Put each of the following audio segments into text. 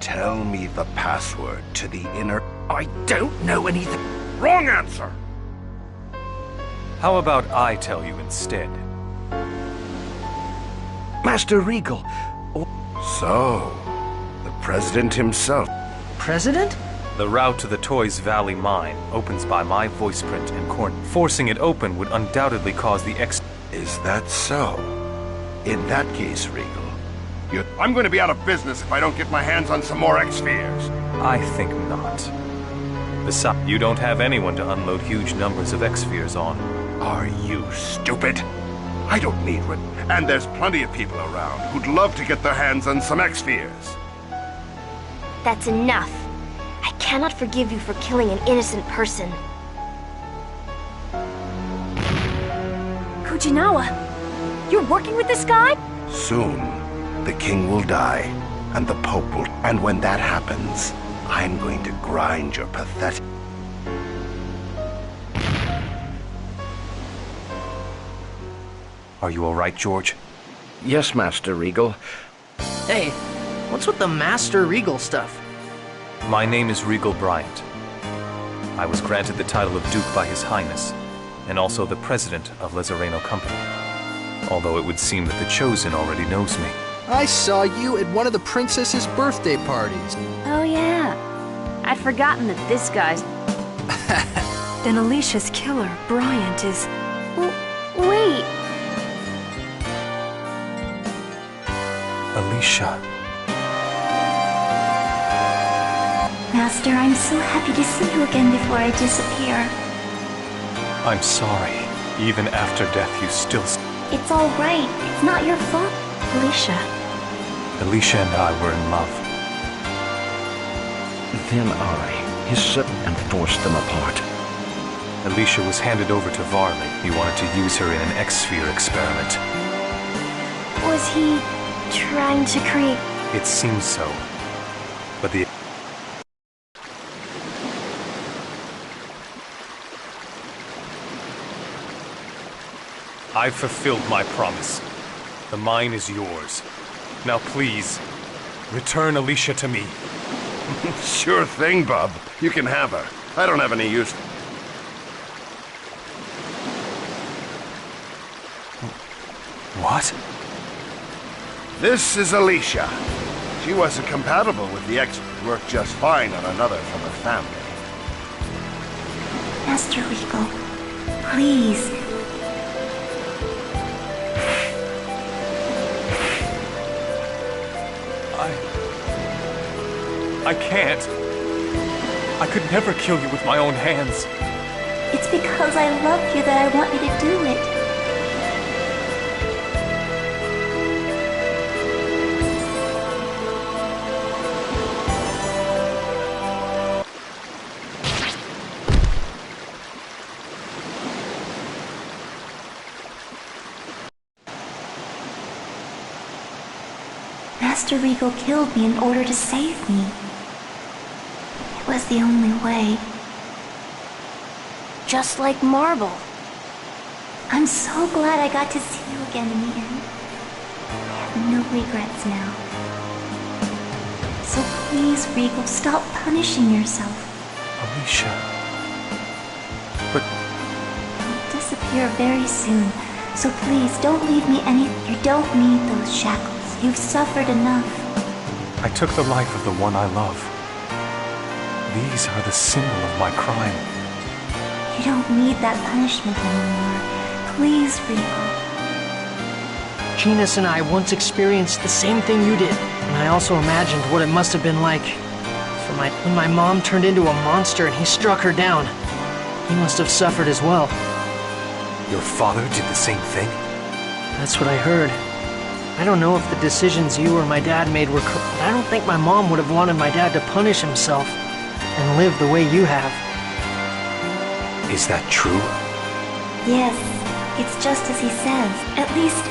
Tell me the password to the inner... I don't know anything. Wrong answer! How about I tell you instead? Master Regal. So, the President himself. President? The route to the Toys Valley mine opens by my voice print and corn. Forcing it open would undoubtedly cause the Is that so? In that case, Regal, I'm going to be out of business if I don't get my hands on some more X-Spheres. I think not. Besides, you don't have anyone to unload huge numbers of X-Spheres on. Are you stupid? I don't need one. And there's plenty of people around who'd love to get their hands on some X-Spheres. That's enough. I cannot forgive you for killing an innocent person. Fujinawa, you're working with this guy? Soon, the king will die, and the Pope will... And when that happens, I'm going to grind your pathetic... Are you all right, George? Yes, Master Regal. Hey, what's with the Master Regal stuff? My name is Regal Bryant. I was granted the title of Duke by His Highness, and also the President of Lezareno Company. Although it would seem that the Chosen already knows me. I saw you at one of the princess's birthday parties. Oh yeah. I'd forgotten that this guy's... Then Alicia's killer, Bryant, is... Wait. Alicia. Master, I'm so happy to see you again before I disappear. I'm sorry. Even after death, you still... It's all right. It's not your fault. Alicia. Alicia and I were in love. Then I, his son, and forced them apart. Alicia was handed over to Varley. He wanted to use her in an X-Sphere experiment. Was he trying to create... It seems so. But the... I've fulfilled my promise. The mine is yours. Now please, return Alicia to me. Sure thing, Bub. You can have her. I don't have any use... What? This is Alicia. She wasn't compatible with the X. Worked just fine on another from her family. Master Regal, please. I can't. I could never kill you with my own hands. It's because I love you that I want you to do it. Master Regal killed me in order to save me. It was the only way. Just like Marble. I'm so glad I got to see you again in the end. I have no regrets now. So please, Regal, stop punishing yourself. Alicia. But I'll disappear very soon, so please don't leave me any. You don't need those shackles. You've suffered enough. I took the life of the one I love. These are the symbol of my crime. You don't need that punishment anymore. Please, Regal. Genus and I once experienced the same thing you did, and I also imagined what it must have been like when my mom turned into a monster and he struck her down. He must have suffered as well. Your father did the same thing? That's what I heard. I don't know if the decisions you or my dad made were correct, but I don't think my mom would have wanted my dad to punish himself and live the way you have. Is that true? Yes, it's just as he says. At least,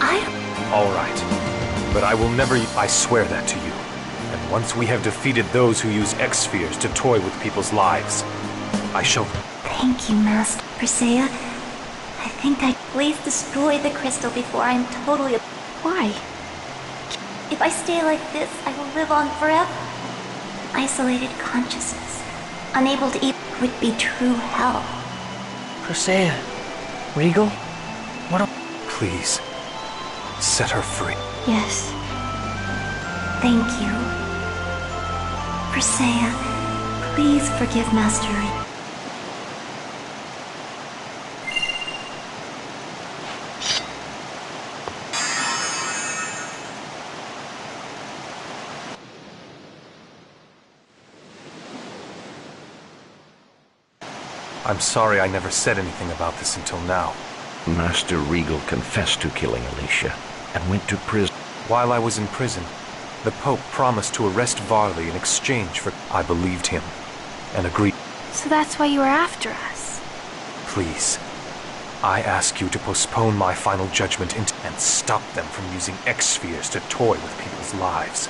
I don't... All right. But I will never... I swear that to you. And once we have defeated those who use X-spheres to toy with people's lives, I shall... Thank you, Master. Persea, I think please destroy the crystal before I'm totally... Why? If I stay like this, I will live on forever. Isolated consciousness, unable to eat, would be true hell. Persea, Regal, Please, set her free. Yes. Thank you. Persea, please forgive Master Regal. I'm sorry I never said anything about this until now. Master Regal confessed to killing Alicia and went to prison. While I was in prison, the Pope promised to arrest Varley in exchange for... I believed him and agreed. So that's why you were after us. Please, I ask you to postpone my final judgment and stop them from using X-spheres to toy with people's lives.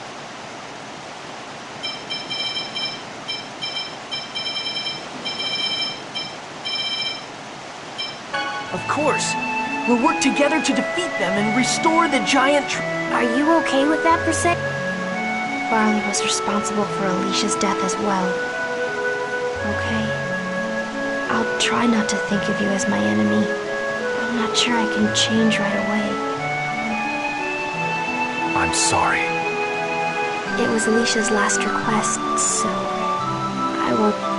Of course. We'll work together to defeat them and restore the giant Are you okay with that, Persea? Varley was responsible for Alicia's death as well. Okay? I'll try not to think of you as my enemy. I'm not sure I can change right away. I'm sorry. It was Alicia's last request, so... I will...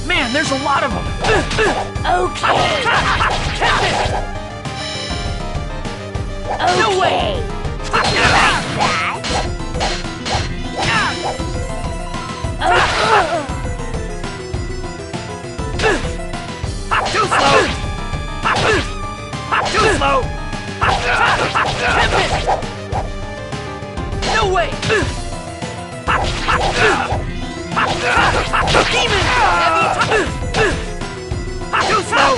Man, there's a lot of them! Okay. No way! Too slow! Too slow! No way! Demon! Too slow!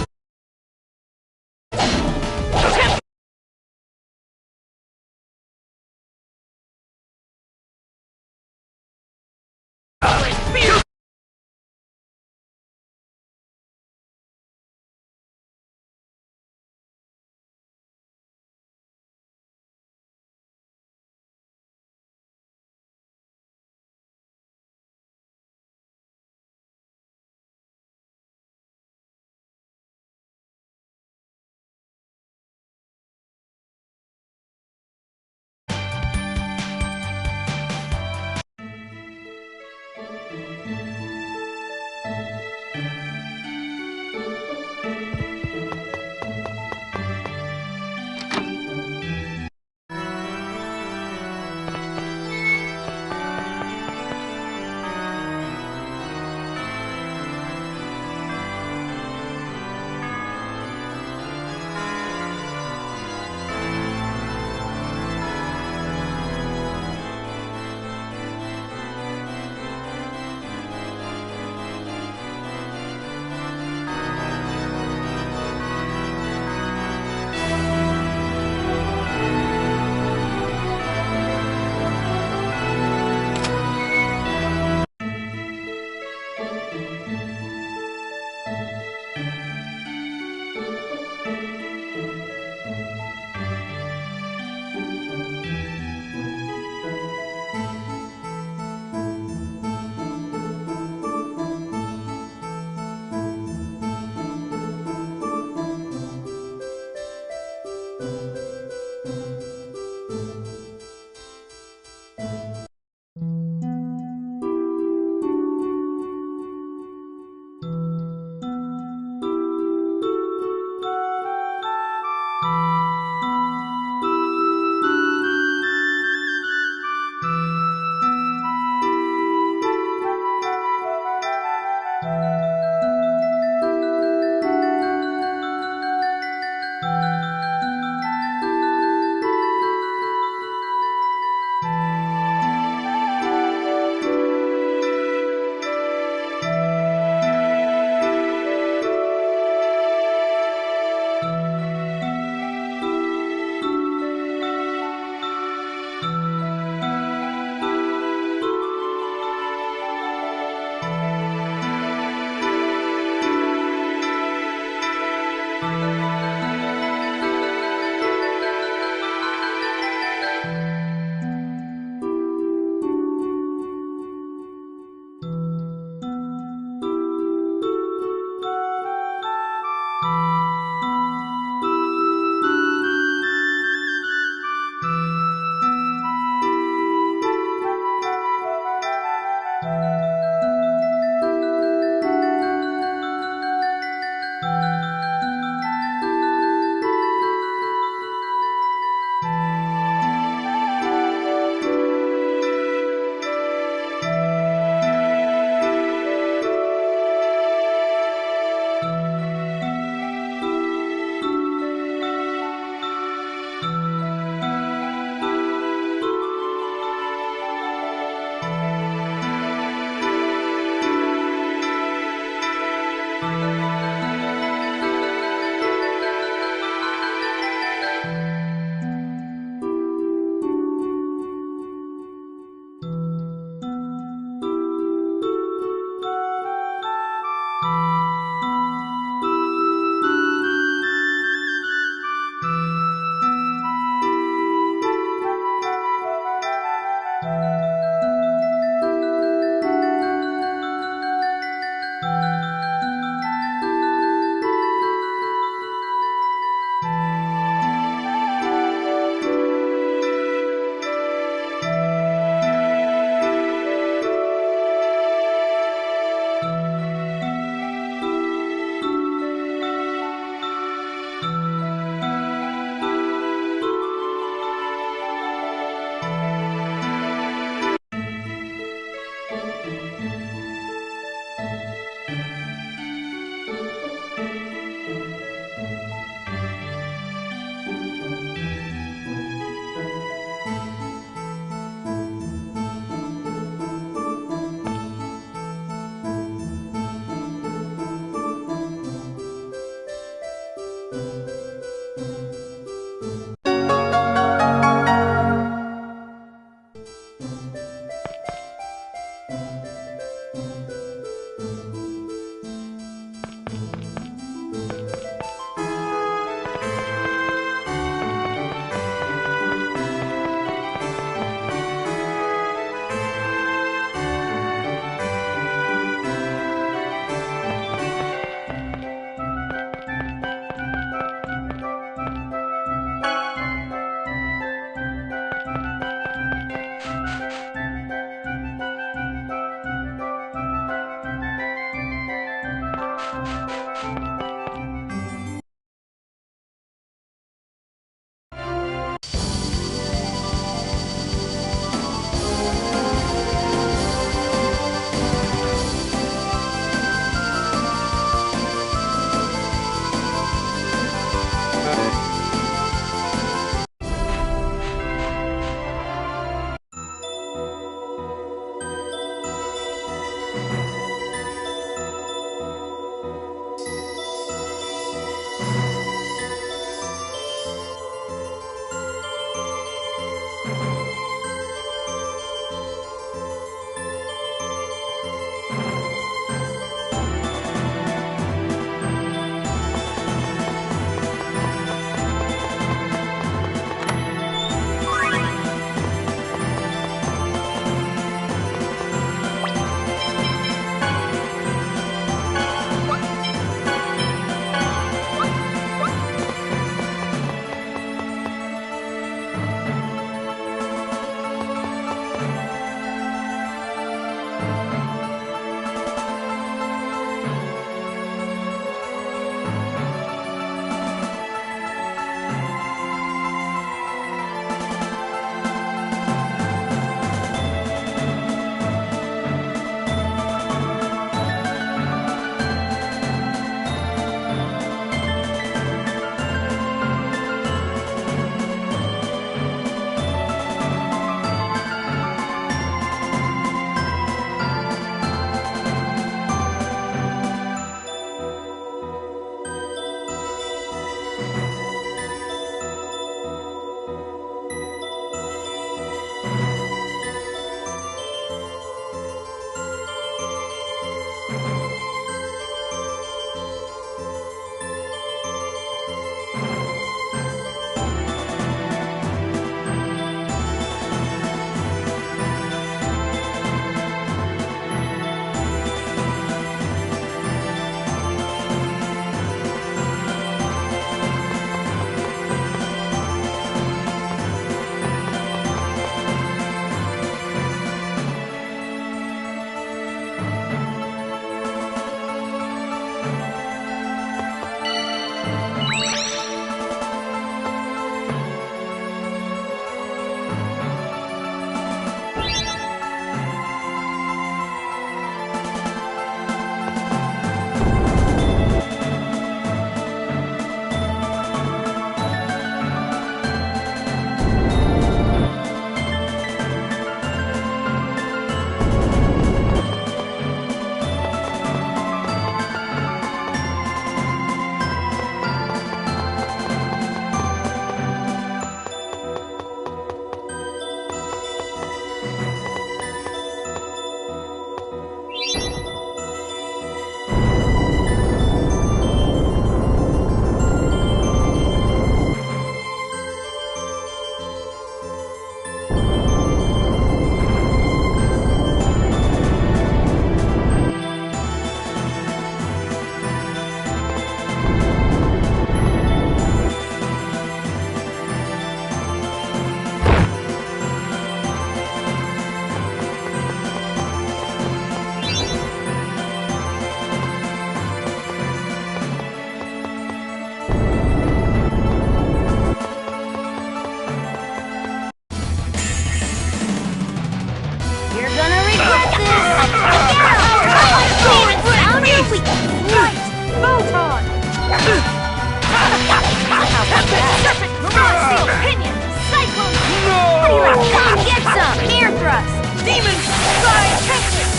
Come get some! Air thrust! Demon side Texas!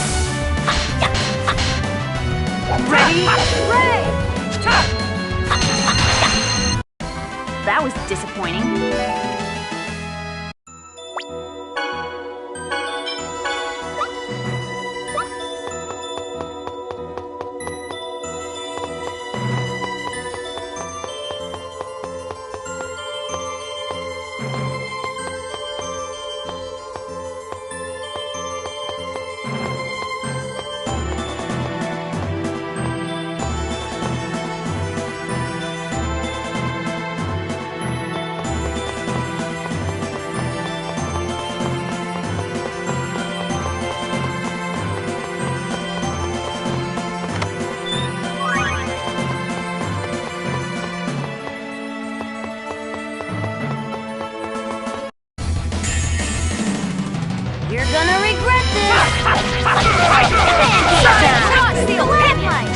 Ready? Ray! That was disappointing. You're gonna regret this! Cross Seal Headlight!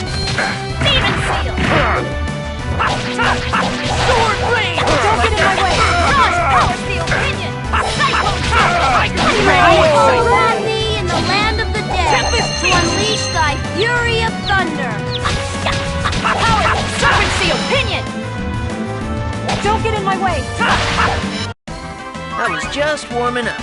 Demon Seal! Sword Blade! Don't get in my way! Cross Power Seal Pinion! Cyclone Ready gladly in the land of the dead to unleash thy fury of thunder! Power Serpent Seal Pinion! Don't get in my way! I was just warming up.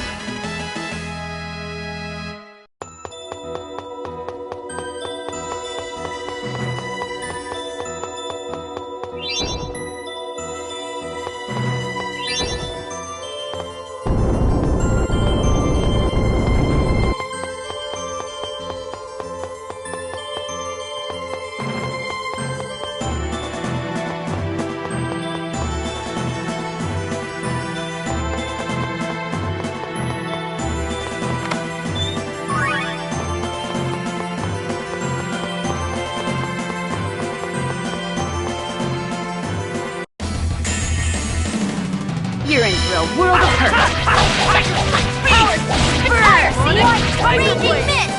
You're in for a world of hurt. Fire Seal! Raging Mist!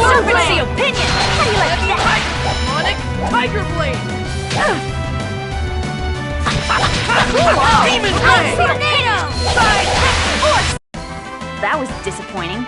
Serpent Seal Pinion! How do you like that? Sonic Tiger Blade! Demon Blade! Tornado! Side Force! That was disappointing.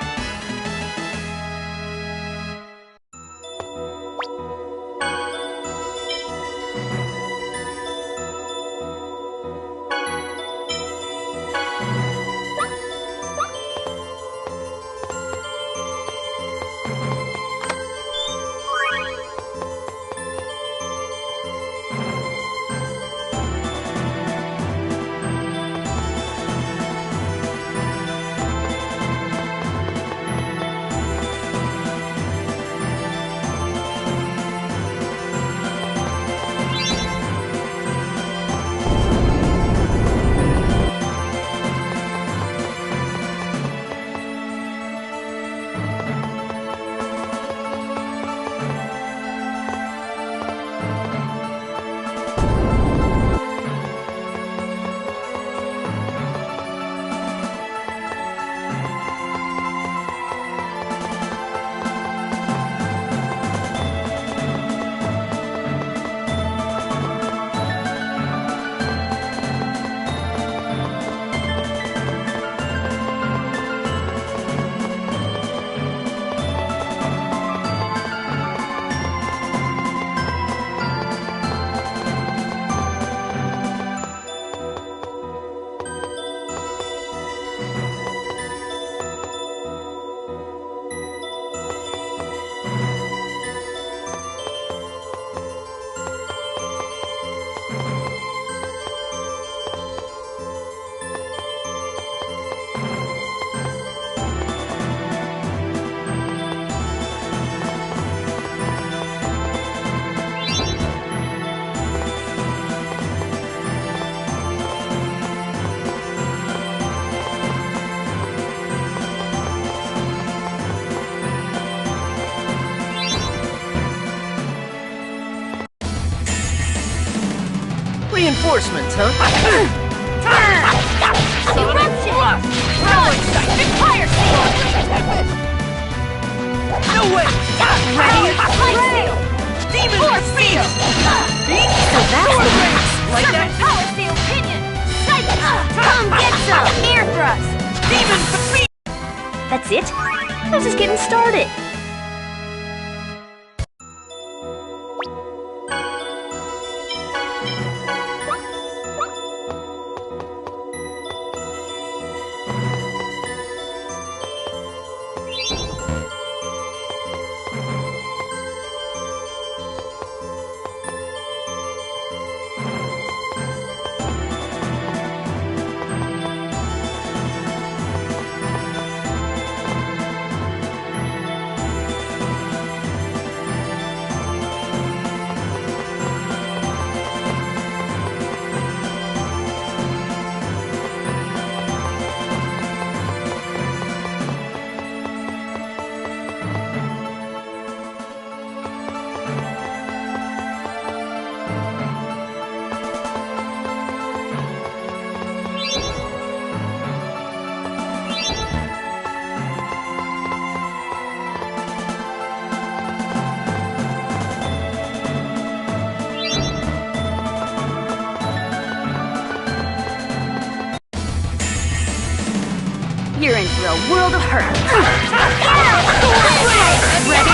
reinforcements, huh? Eruption! Run! Fire seal! No way! Ready? Light seal! Demon Force seal! So that's the race! Like Serpent that? power seal pinion! Sight! Come get some! Air thrust! Demon defeat! That's it? I was just getting started. You're in for a world of hurt. Ready?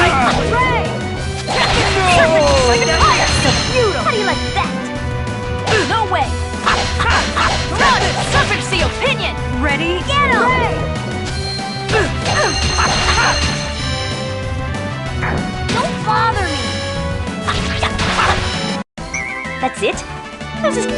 Fire so beautiful. How do you like that? No way. Run! Serpent seal pinion. Ready? Get him! Don't bother me. That's it? I was just...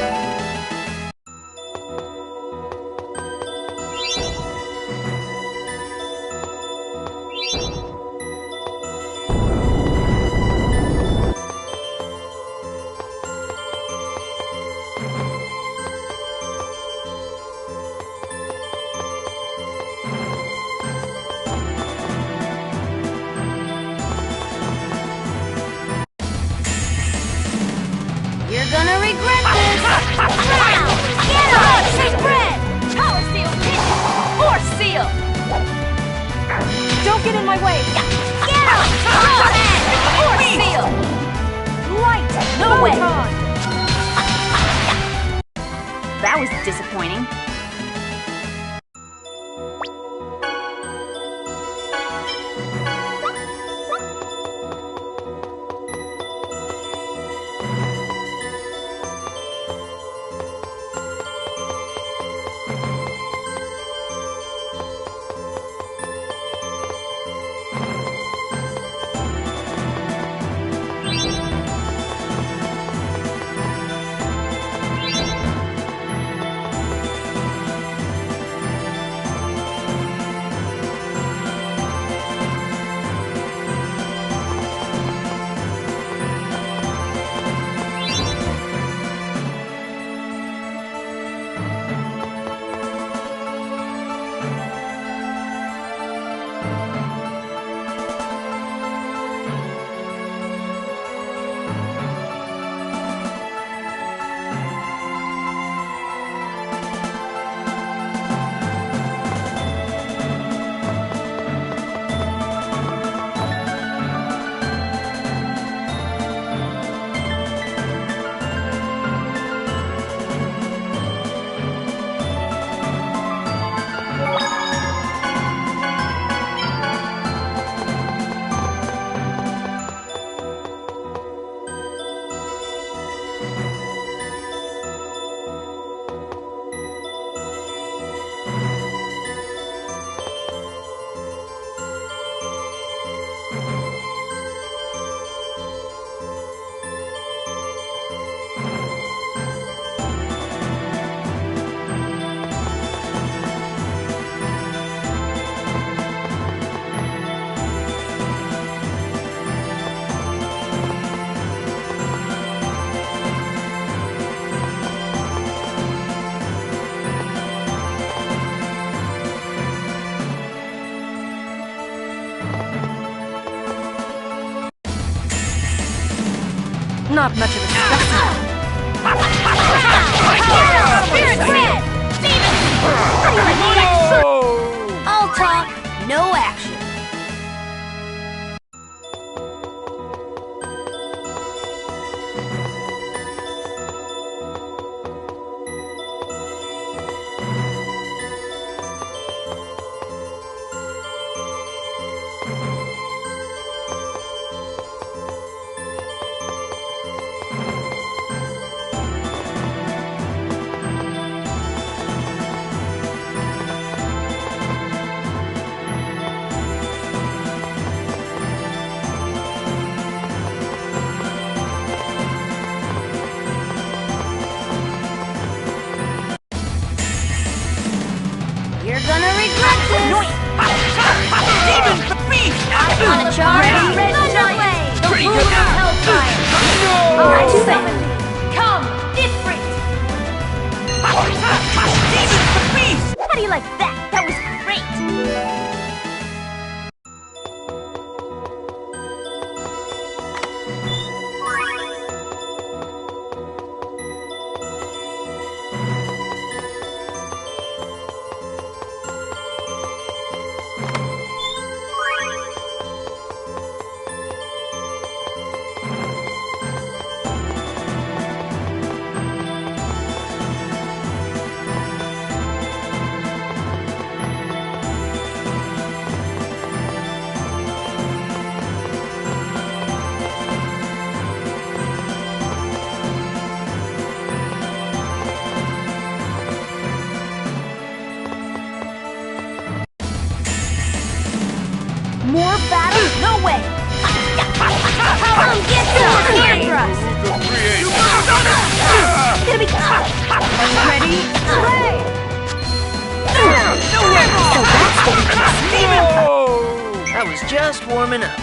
You're gonna regret this! Now! Get up! Spread! Power seal pinion! Force seal! Don't get in my way! Get up! Force seal! Light! No way! That was disappointing. Not much of a specimen. Come, different! Demons the beast! How do you like that? That was great! More battles? No way! Come get some! Air thrust! Gonna be... Are you ready? Play! So that's what we can... I was just warming up.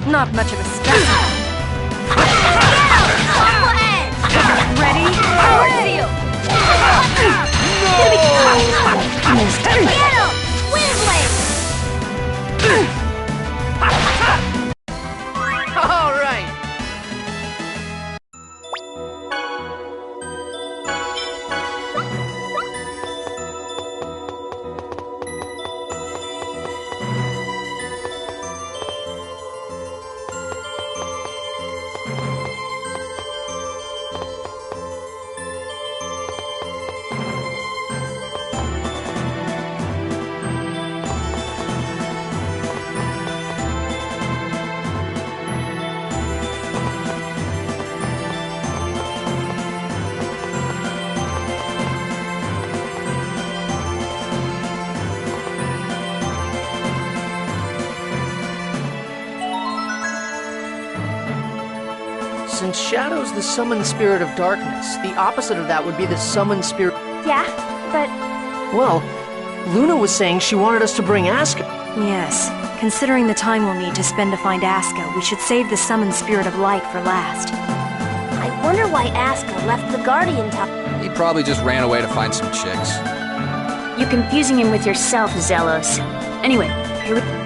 Not much of a step. Ready? Power seal! Get him! Wind blade! All right. Since Shadow's the summoned spirit of darkness, the opposite of that would be the summoned spirit... Yeah, but Well, Luna was saying she wanted us to bring Asuka. Yes. Considering the time we'll need to spend to find Asuka, we should save the summoned spirit of light for last. I wonder why Asuka left the Guardian Tower. He probably just ran away to find some chicks. You're confusing him with yourself, Zelos. Anyway, here we...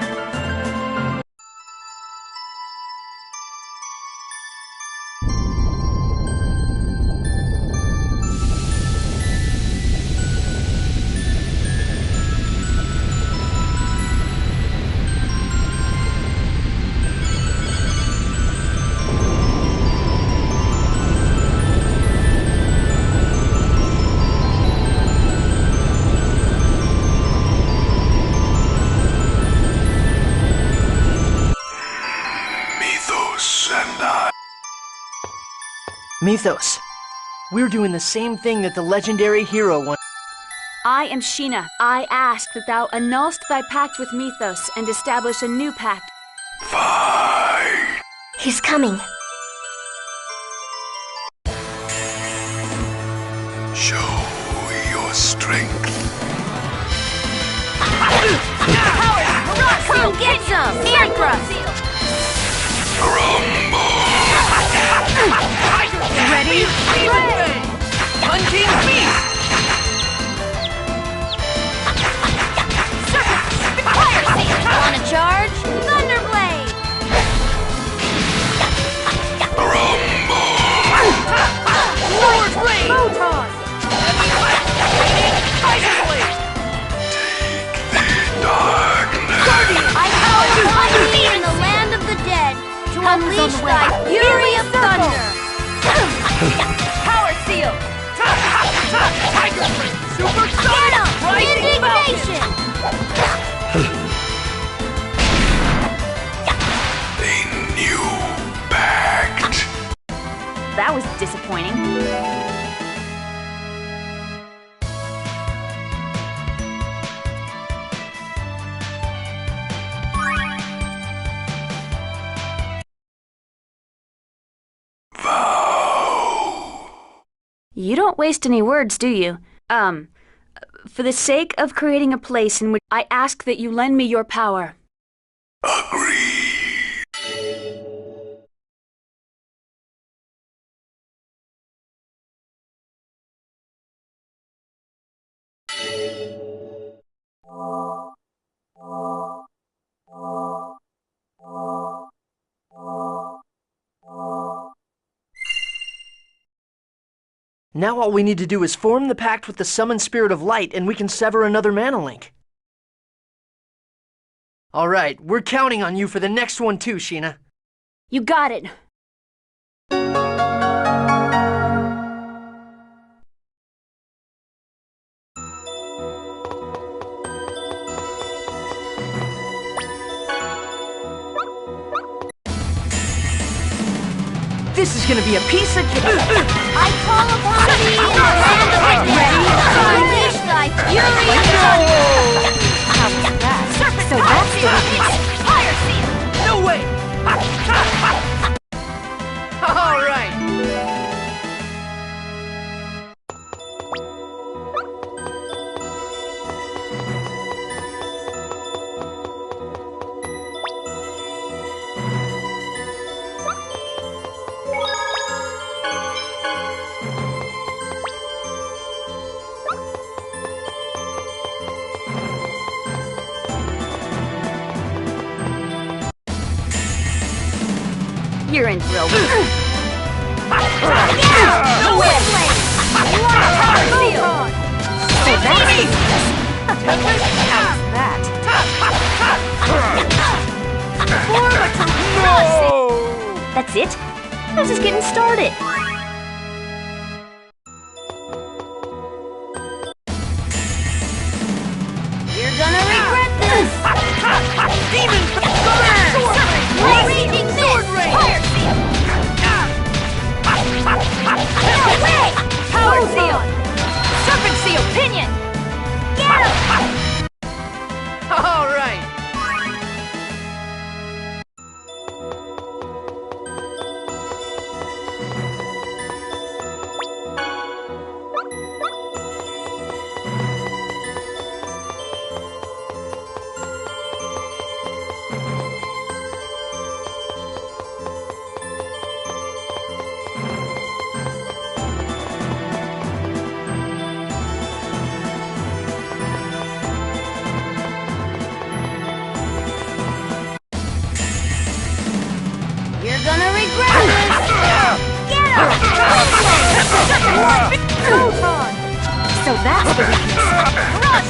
Mythos. We're doing the same thing that the legendary hero wanted. I am Sheena. I ask that thou annulst thy pact with Mythos and establish a new pact. Fine. He's coming. Show your strength. Come get some! Air thrust! Ready? Punching beast! Fire seal! Wanna charge? Thunderblade! Forward blade! Photon! Tiger blade! I call you in the land of the dead to unleash thy fury of thunder! thunder! Power seal! Tiger Strength! Supersonic! Indignation! A new pact. That was disappointing. You don't waste any words, do you? For the sake of creating a place in which I ask that you lend me your power. Agree. Now all we need to do is form the pact with the summoned spirit of light, and we can sever another mana link. Alright, we're counting on you for the next one too, Sheena. You got it. This is gonna be a piece of cake! I call upon thee in the land of the dead to unleash thy fury of thunder! How was that? Serpent So power that's the seal! weakness. Fire seal! No way! Alright! You're in for a No way! Power seal! So that's the weakness. How's that? That's it? I was just getting started. You're gonna regret this! Demon! Raging Fist! Fire seal! No way! Power seal! Serpent seal! Pinion! Get him! Alright! You're gonna regret this! Get him! Photon! So that's the weakness. Rush!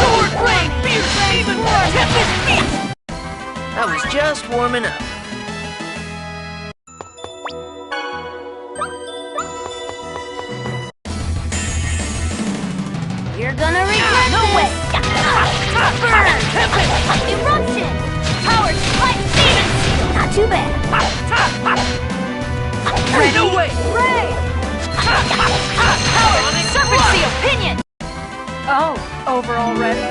Sword blade! Demon war! Tempest beast! I was just warming up. You're gonna regret this! Burn! Eruption! Power spike! Demon seal! Not too bad! Ready? No way! Ray! Power! Serpent seal! Pinion! Oh, over already?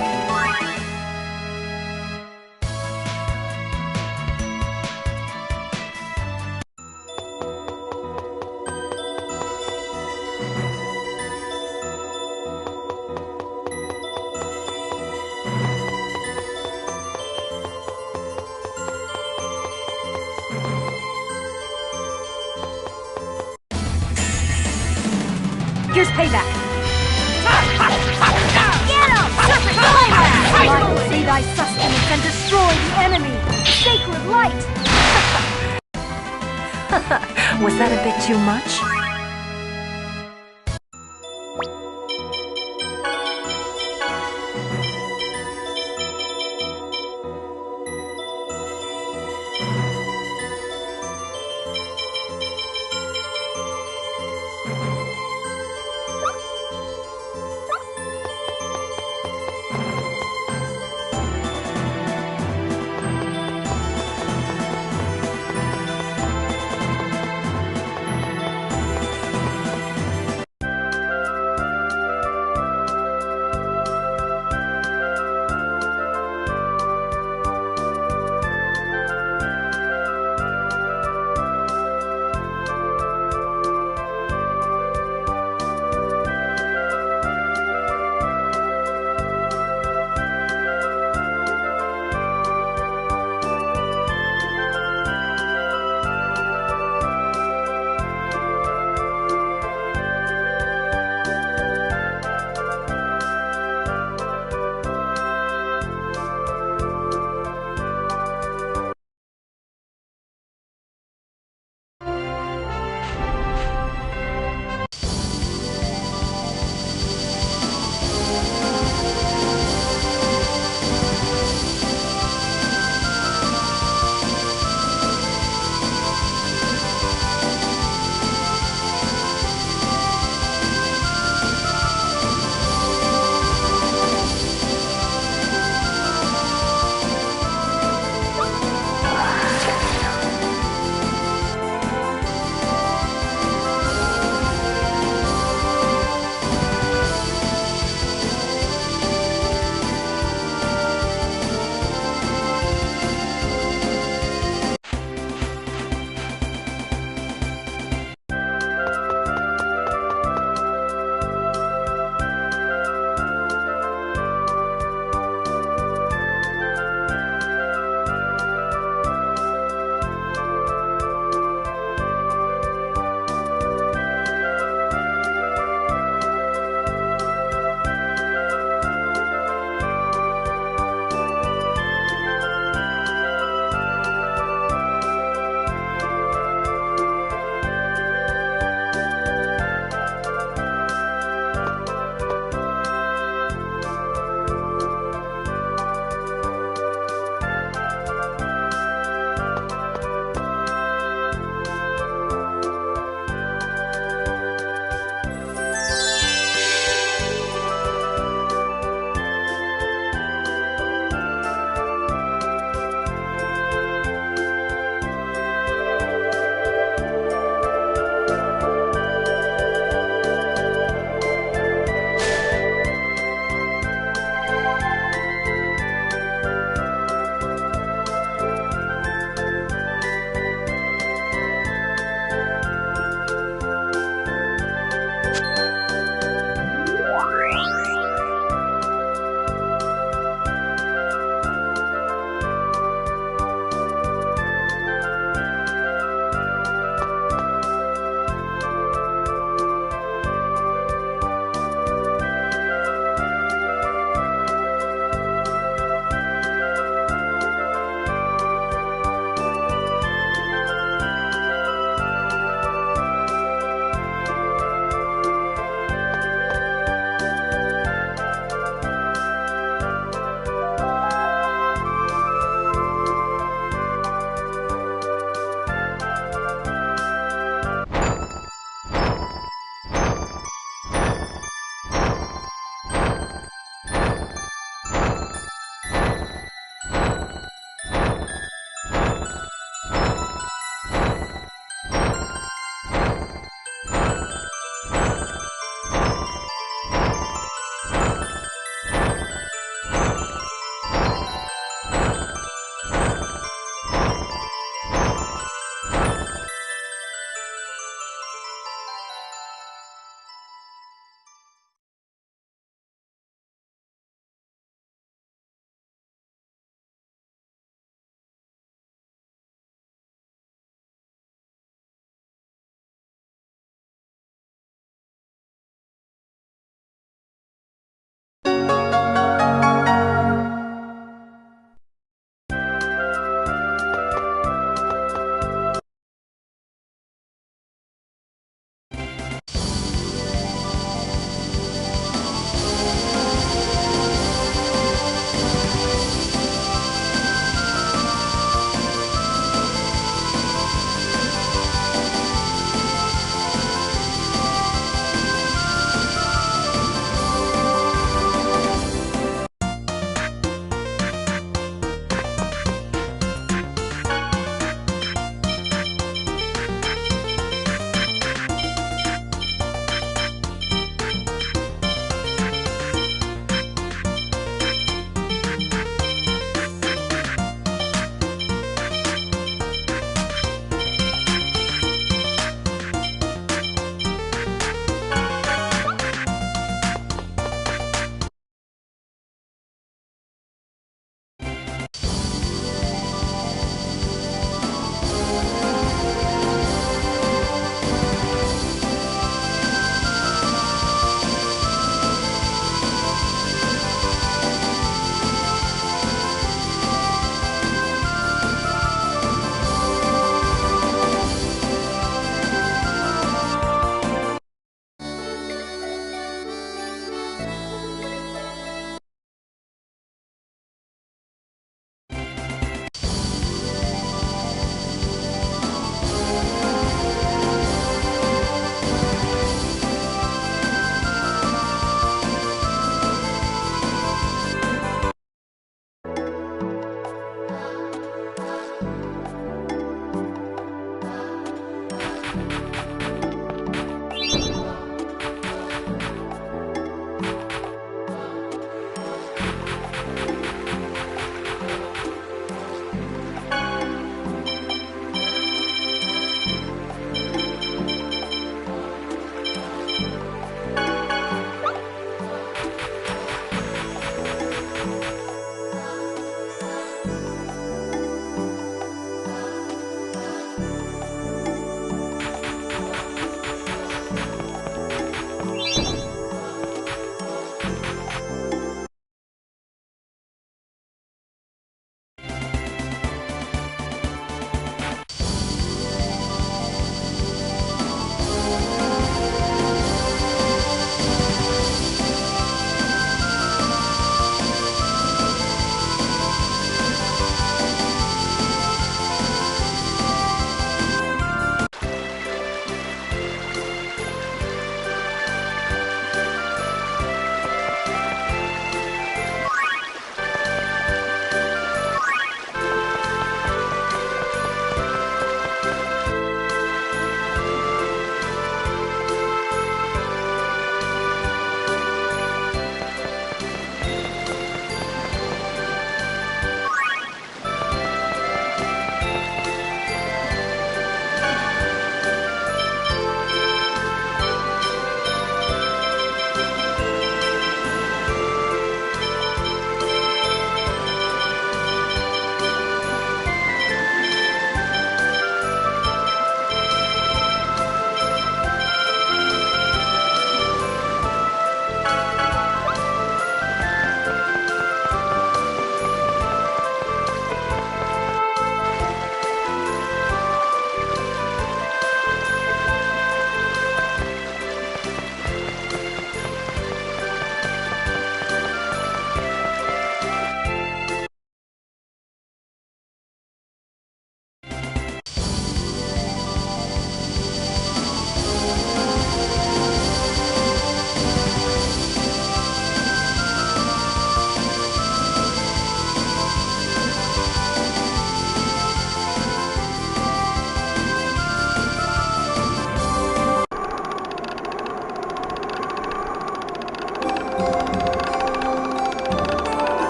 Here's payback. Get him! Serpent climax! Light will see thy sustenance and destroy the enemy. Sacred light! Was that a bit too much?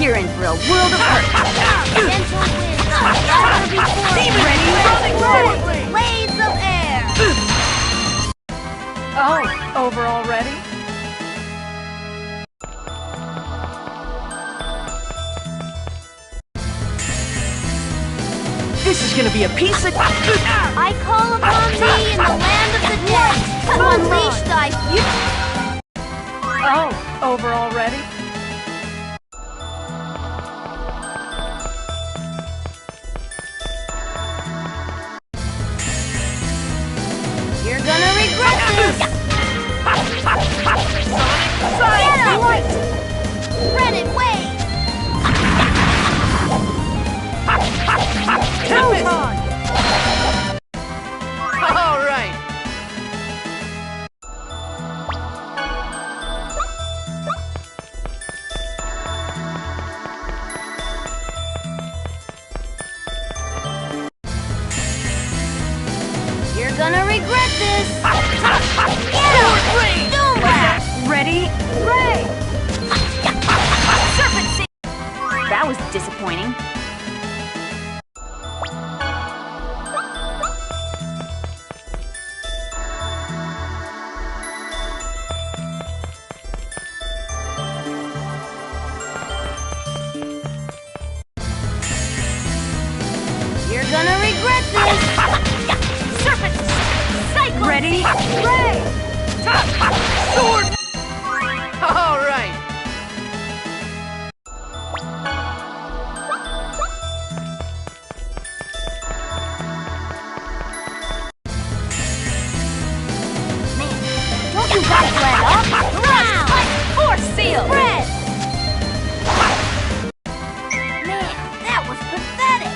You're in for a world of hurt. Gentle winds gather before you. Ready? Blades of air. Oh, over already? This is gonna be a piece of... I call upon thee in the land of the dead to unleash thy fury. Oh, over already? You're gonna regret this. Get him! Red and wave. All right. You're gonna regret this. Get him! Doom blast. Ready? Ray. Serpent Sea! That was disappointing. You're gonna regret this. Serpent! Cyclone! Ready? Ray. Sword! All right. Don't you guys let up? Ground. Force seal! Red. Man, that was pathetic.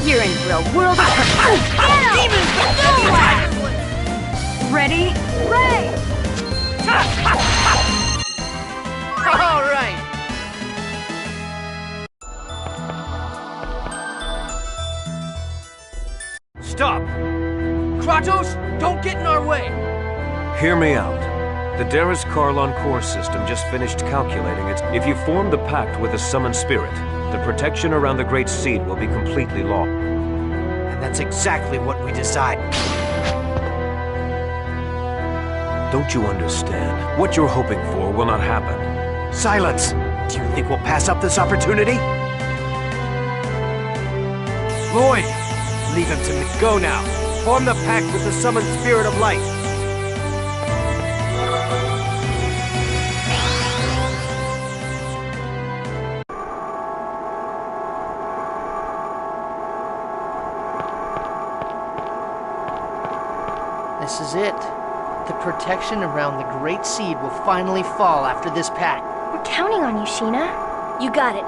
You're in for a world of hurt. Get him! Doom blast. Ready? Ray. All right. Stop! Kratos, don't get in our way. Hear me out. The Darius Karlon core system just finished calculating it. If you form the pact with the summoned spirit, the protection around the Great Seed will be completely lost. And that's exactly what we decide. Don't you understand? What you're hoping for will not happen. Silence! Do you think we'll pass up this opportunity? Lloyd! Leave him to me. Go now. Form the pact with the summoned spirit of light. This is it. The protection around the Great Seed will finally fall after this pact. We're counting on you, Sheena. You got it.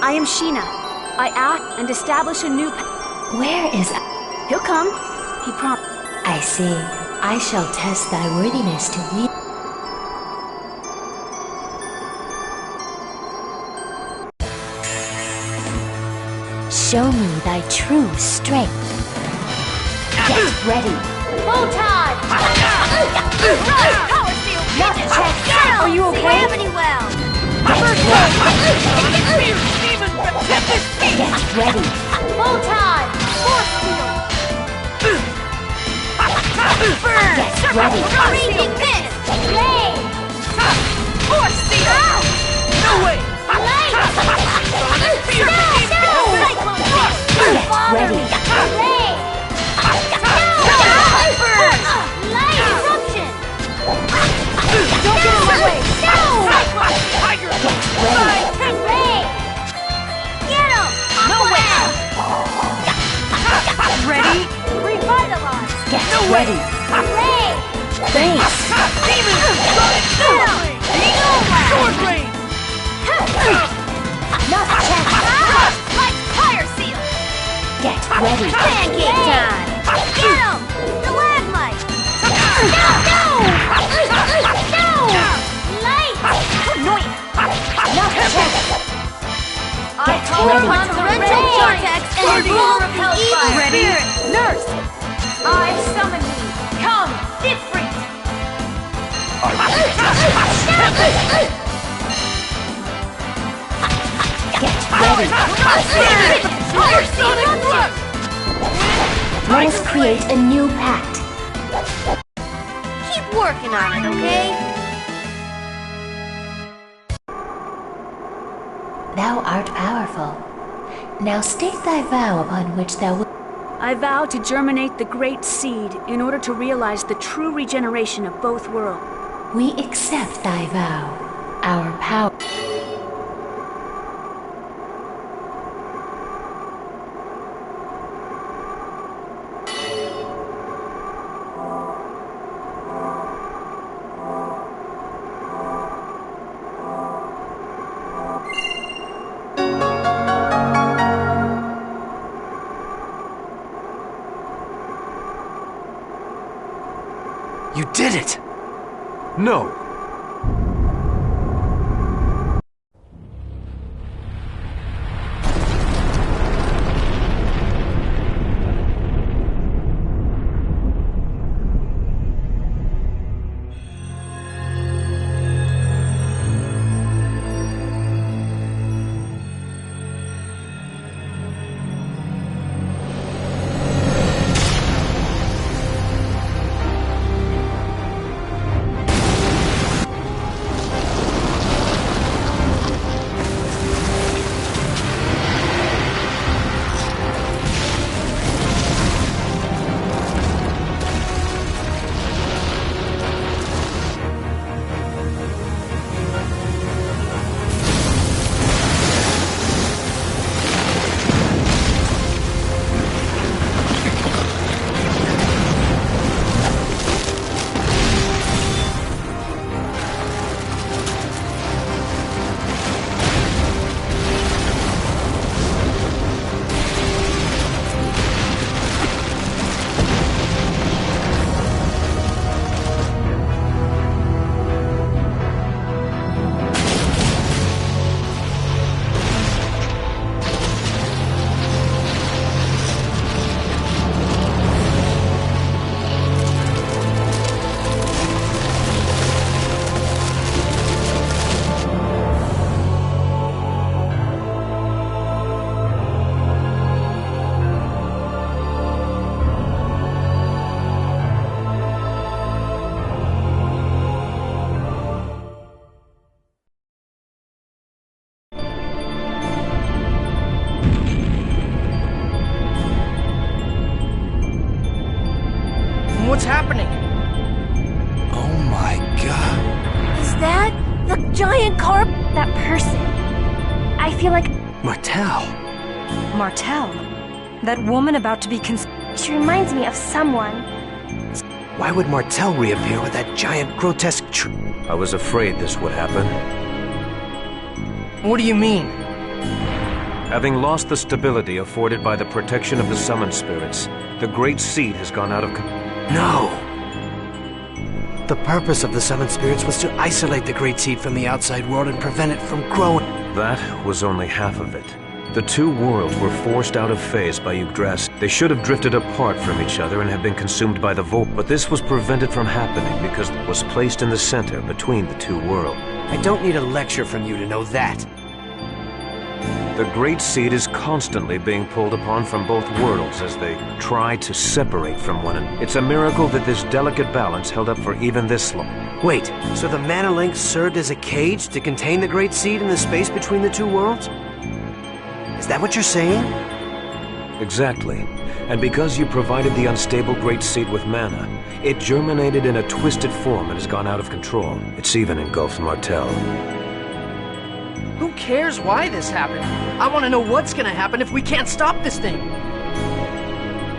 I am Sheena. I act and establish a new Where is... He'll come. He I see. I shall test thy worthiness to wield... Show me thy true strength. Get ready. Bow tie. Power steel pigeon. Check. Are you okay? Gravity well. First Get ready. Bow tie. Force field. Burn. Get ready. Raging fist. Blade. Force field. No way! Light. Fear! Cyclone field. Father. ready. Blade. Burn. Light eruption. Don't get in my way! Cyclone. Tiger! Ready. Blade. Get him. No way. Get ready. Hooray! Base. Sword blade! Not a chance. Like fire seal! Get ready. Pancake time! Get him! Stalagmite! No! Light! Annoying. Not a chance. I call upon torrential vortex and the ruler of hellfire! Ready? Nurse. I summon thee. Come, Ifrit! Let us create a new pact. Keep working on it, okay? Thou art powerful. Now state thy vow upon which thou wilt. I vow to germinate the great seed in order to realize the true regeneration of both worlds. We accept thy vow. Our power. You did it! No! What's happening? Oh my god. Is that the giant carp? That person. I feel like Martel. Martel. That woman about to be She reminds me of someone. Why would Martel reappear with that giant grotesque I was afraid this would happen. What do you mean? Having lost the stability afforded by the protection of the summoned spirits, the Great Seed has gone out of No! The purpose of the summoned spirits was to isolate the Great Seed from the outside world and prevent it from growing. That was only half of it. The two worlds were forced out of phase by Yggdrasil. They should have drifted apart from each other and have been consumed by the Volt, but this was prevented from happening because it was placed in the center between the two worlds. I don't need a lecture from you to know that. The Great Seed is constantly being pulled upon from both worlds as they try to separate from one another. It's a miracle that this delicate balance held up for even this long. Wait, so the Mana Link served as a cage to contain the Great Seed in the space between the two worlds? Is that what you're saying? Exactly. And because you provided the unstable Great Seed with mana, it germinated in a twisted form and has gone out of control. It's even engulfed Martel. Who cares why this happened? I want to know what's gonna happen if we can't stop this thing.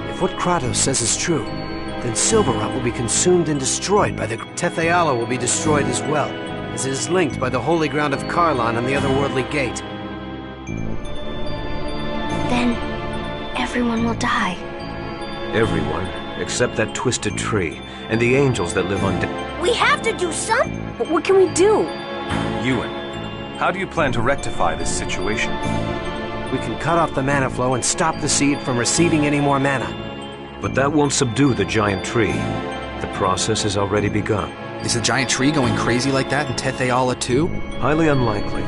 If what Kratos says is true, then Silverrot will be consumed and destroyed by the... Tethe'alla will be destroyed as well, as it is linked by the holy ground of Karlan and the otherworldly gate. Then everyone will die. Everyone, except that twisted tree, and the angels that live on... We have to do something! What can we do? Ewan, how do you plan to rectify this situation? We can cut off the mana flow and stop the seed from receiving any more mana. But that won't subdue the giant tree. The process has already begun. Is the giant tree going crazy like that in Tethe'alla too? Highly unlikely.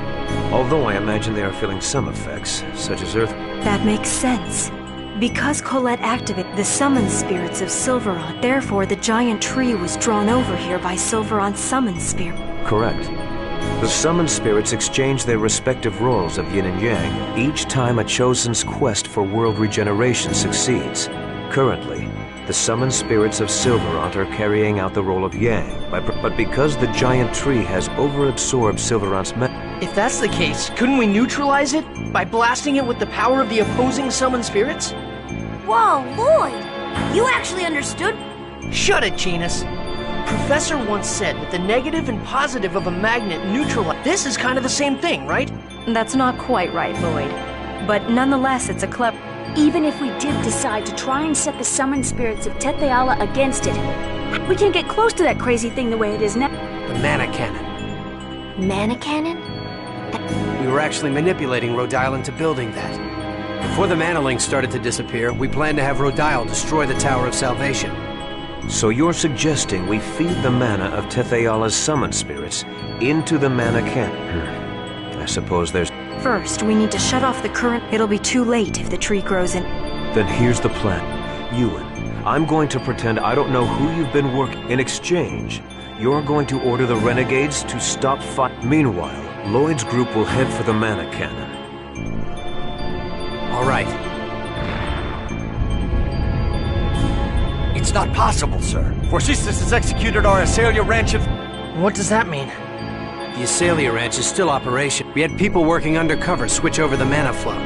Although I imagine they are feeling some effects, such as earth... That makes sense. Because Colette activated the summoned spirits of Silverrot, therefore the giant tree was drawn over here by Silverrot's summoned spirit. Correct. The summoned spirits exchange their respective roles of yin and yang each time a chosen's quest for world regeneration succeeds. Currently, the summoned spirits of Silverrot are carrying out the role of yang, but because the giant tree has overabsorbed Silverrot's If that's the case, couldn't we neutralize it by blasting it with the power of the opposing summoned spirits? Whoa, Lloyd! You actually understood? Shut it, Genus. Professor once said that the negative and positive of a magnet neutralize. This is kind of the same thing, right? That's not quite right, Lloyd. But nonetheless, it's a clever... Even if we did decide to try and set the summoned spirits of Tethe'alla against it, we can't get close to that crazy thing the way it is now. The mana cannon. Mana cannon? We were actually manipulating Rodile into building that. Before the mana links started to disappear, we planned to have Rodile destroy the Tower of Salvation. So you're suggesting we feed the mana of Tethe'alla's summoned spirits into the mana cannon? I suppose there's... First, we need to shut off the current. It'll be too late if the tree grows in. Then here's the plan. Ewan, I'm going to pretend I don't know who you've been working. In exchange, you're going to order the renegades to stop fight. Meanwhile, Lloyd's group will head for the mana cannon. All right. It's not possible, sir. Forcistus has executed our Asalia Ranch of... What does that mean? The Asalia Ranch is still operation. We had people working undercover switch over the mana flow.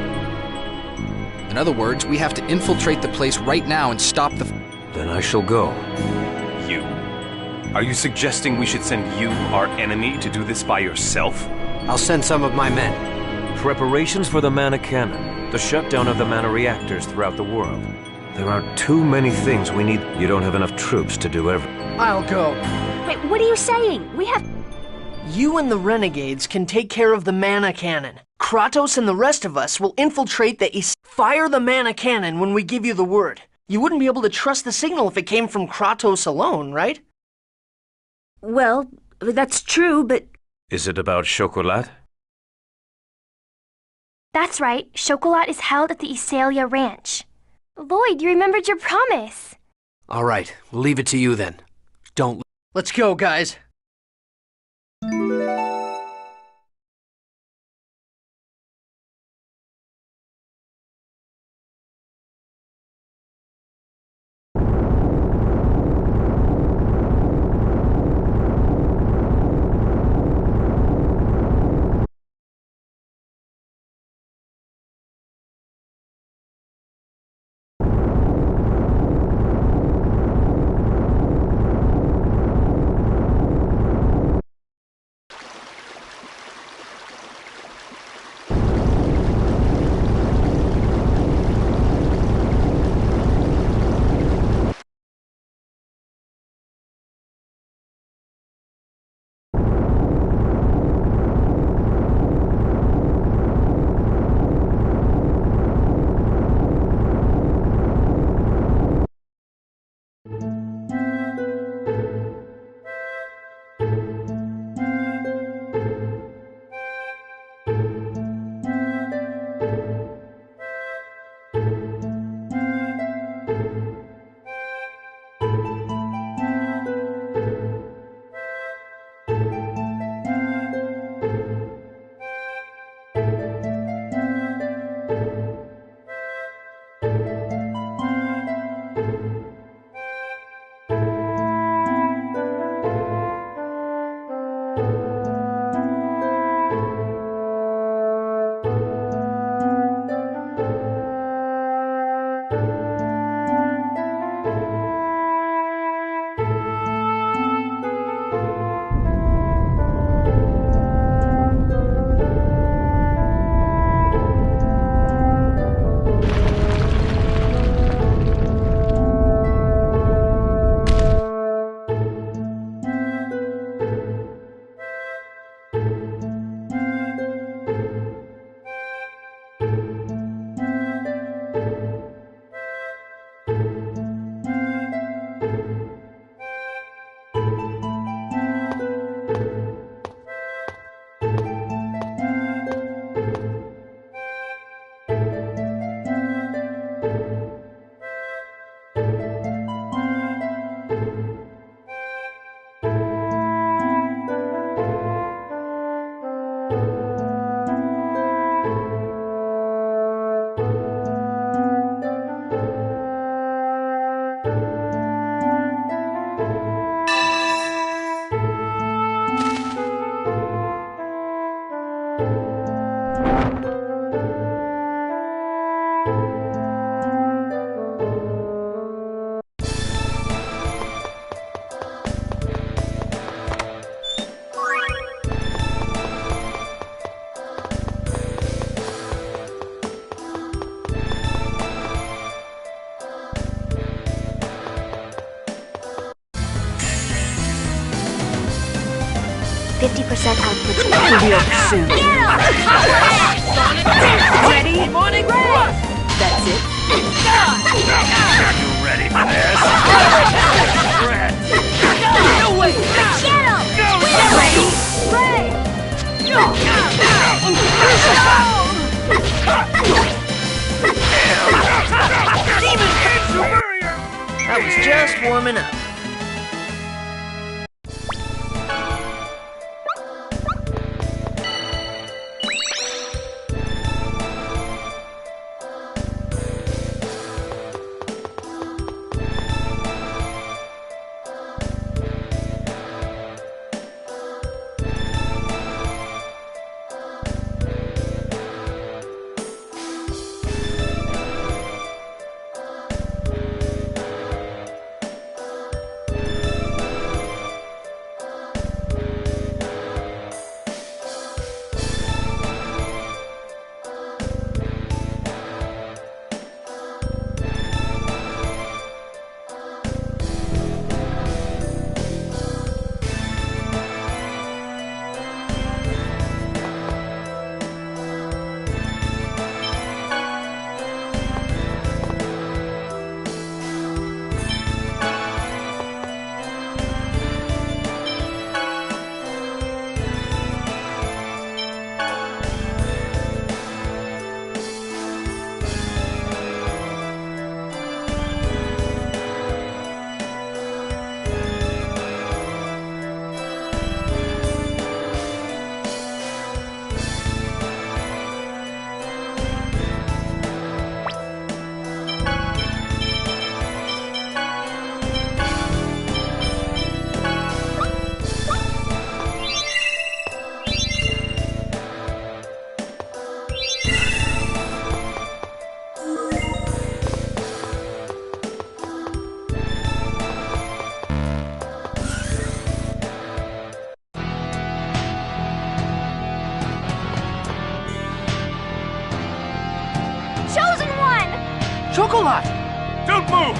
In other words, we have to infiltrate the place right now and stop the... Then I shall go. You? Are you suggesting we should send you, our enemy, to do this by yourself? I'll send some of my men. Preparations for the mana cannon. The shutdown of the mana reactors throughout the world. There are too many things we need. You don't have enough troops to do everything. I'll go. Wait, what are you saying? We have... You and the renegades can take care of the mana cannon. Kratos and the rest of us will infiltrate the fire the mana cannon when we give you the word. You wouldn't be able to trust the signal if it came from Kratos alone, right? Well, that's true, but... Is it about Chocolat? That's right. Chocolat is held at the Asalia Ranch. Lloyd, you remembered your promise. All right, we'll leave it to you then. Don't... Let's go, guys. set output. We'll be over soon. Ready? Demonic Rush! That's it. You ready for this? No way! Get him! Ready? Ray! I was just warming up. Chocolat! Don't move!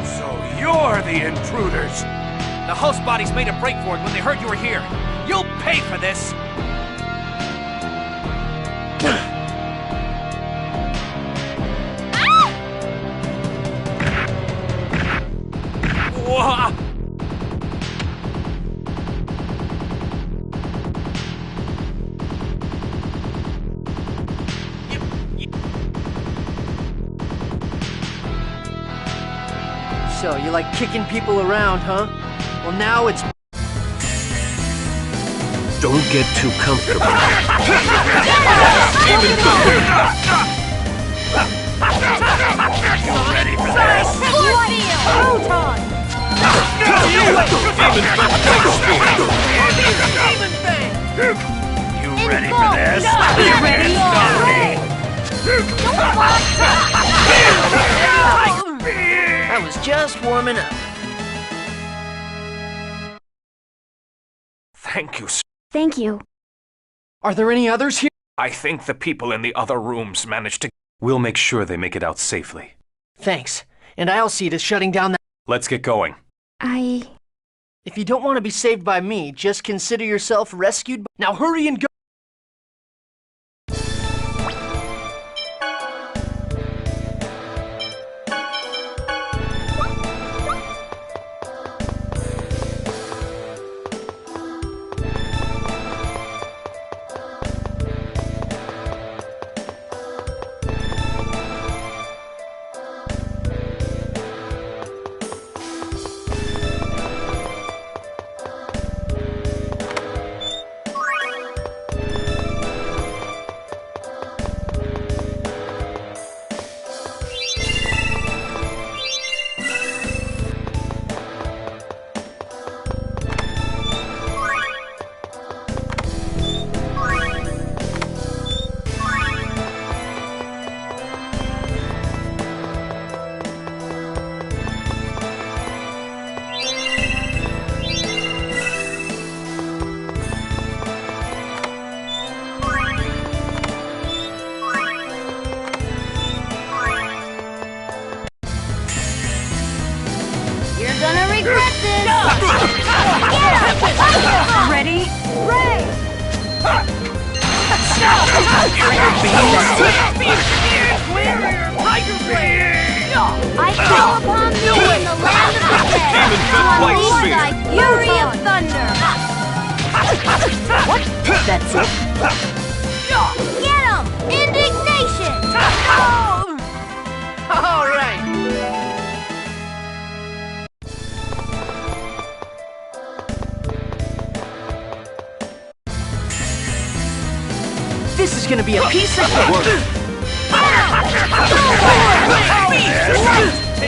So you're the intruders! The host bodies made a break for it when they heard you were here. You'll pay for this! Whoa. So, you like kicking people around, huh? Well, now it's... Don't get too comfortable. Ready for this? You ready for this? You ready? I was just warming up. Thank you, sir. Thank you. Are there any others here? I think the people in the other rooms managed to... We'll make sure they make it out safely. Thanks. And I'll see to shutting down that... Let's get going. If you don't want to be saved by me, just consider yourself rescued by... Now hurry and go! I call upon thee in the land of the dead to unleash thy fury of thunder! What? That's it? Get him! Indignation! All right. This is gonna be a piece of cake.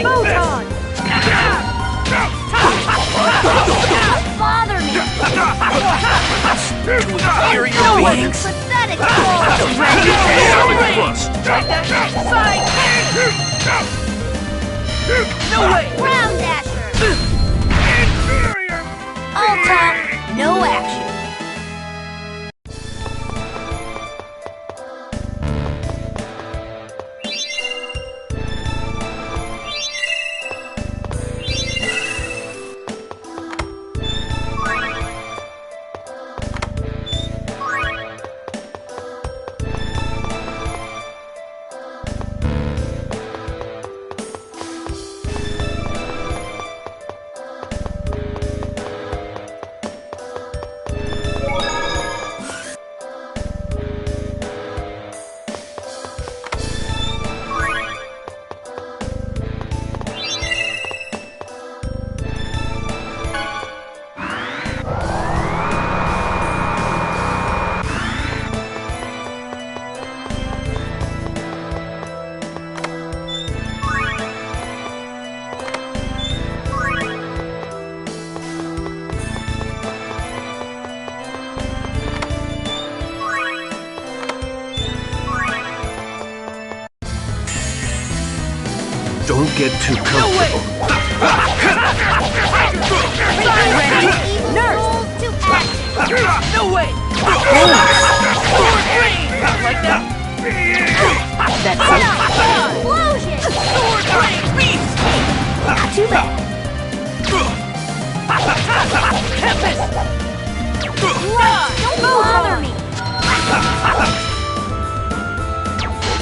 Photon! Bother me! Inferior beings. Pathetic No way! Ground dasher! All talk, no action. Don't get too comfortable. Ready? Nurse to action! No way! Like that? That's it. Explosion! Not too bad. Don't bother me!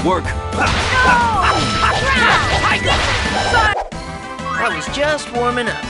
Work. I was just warming up.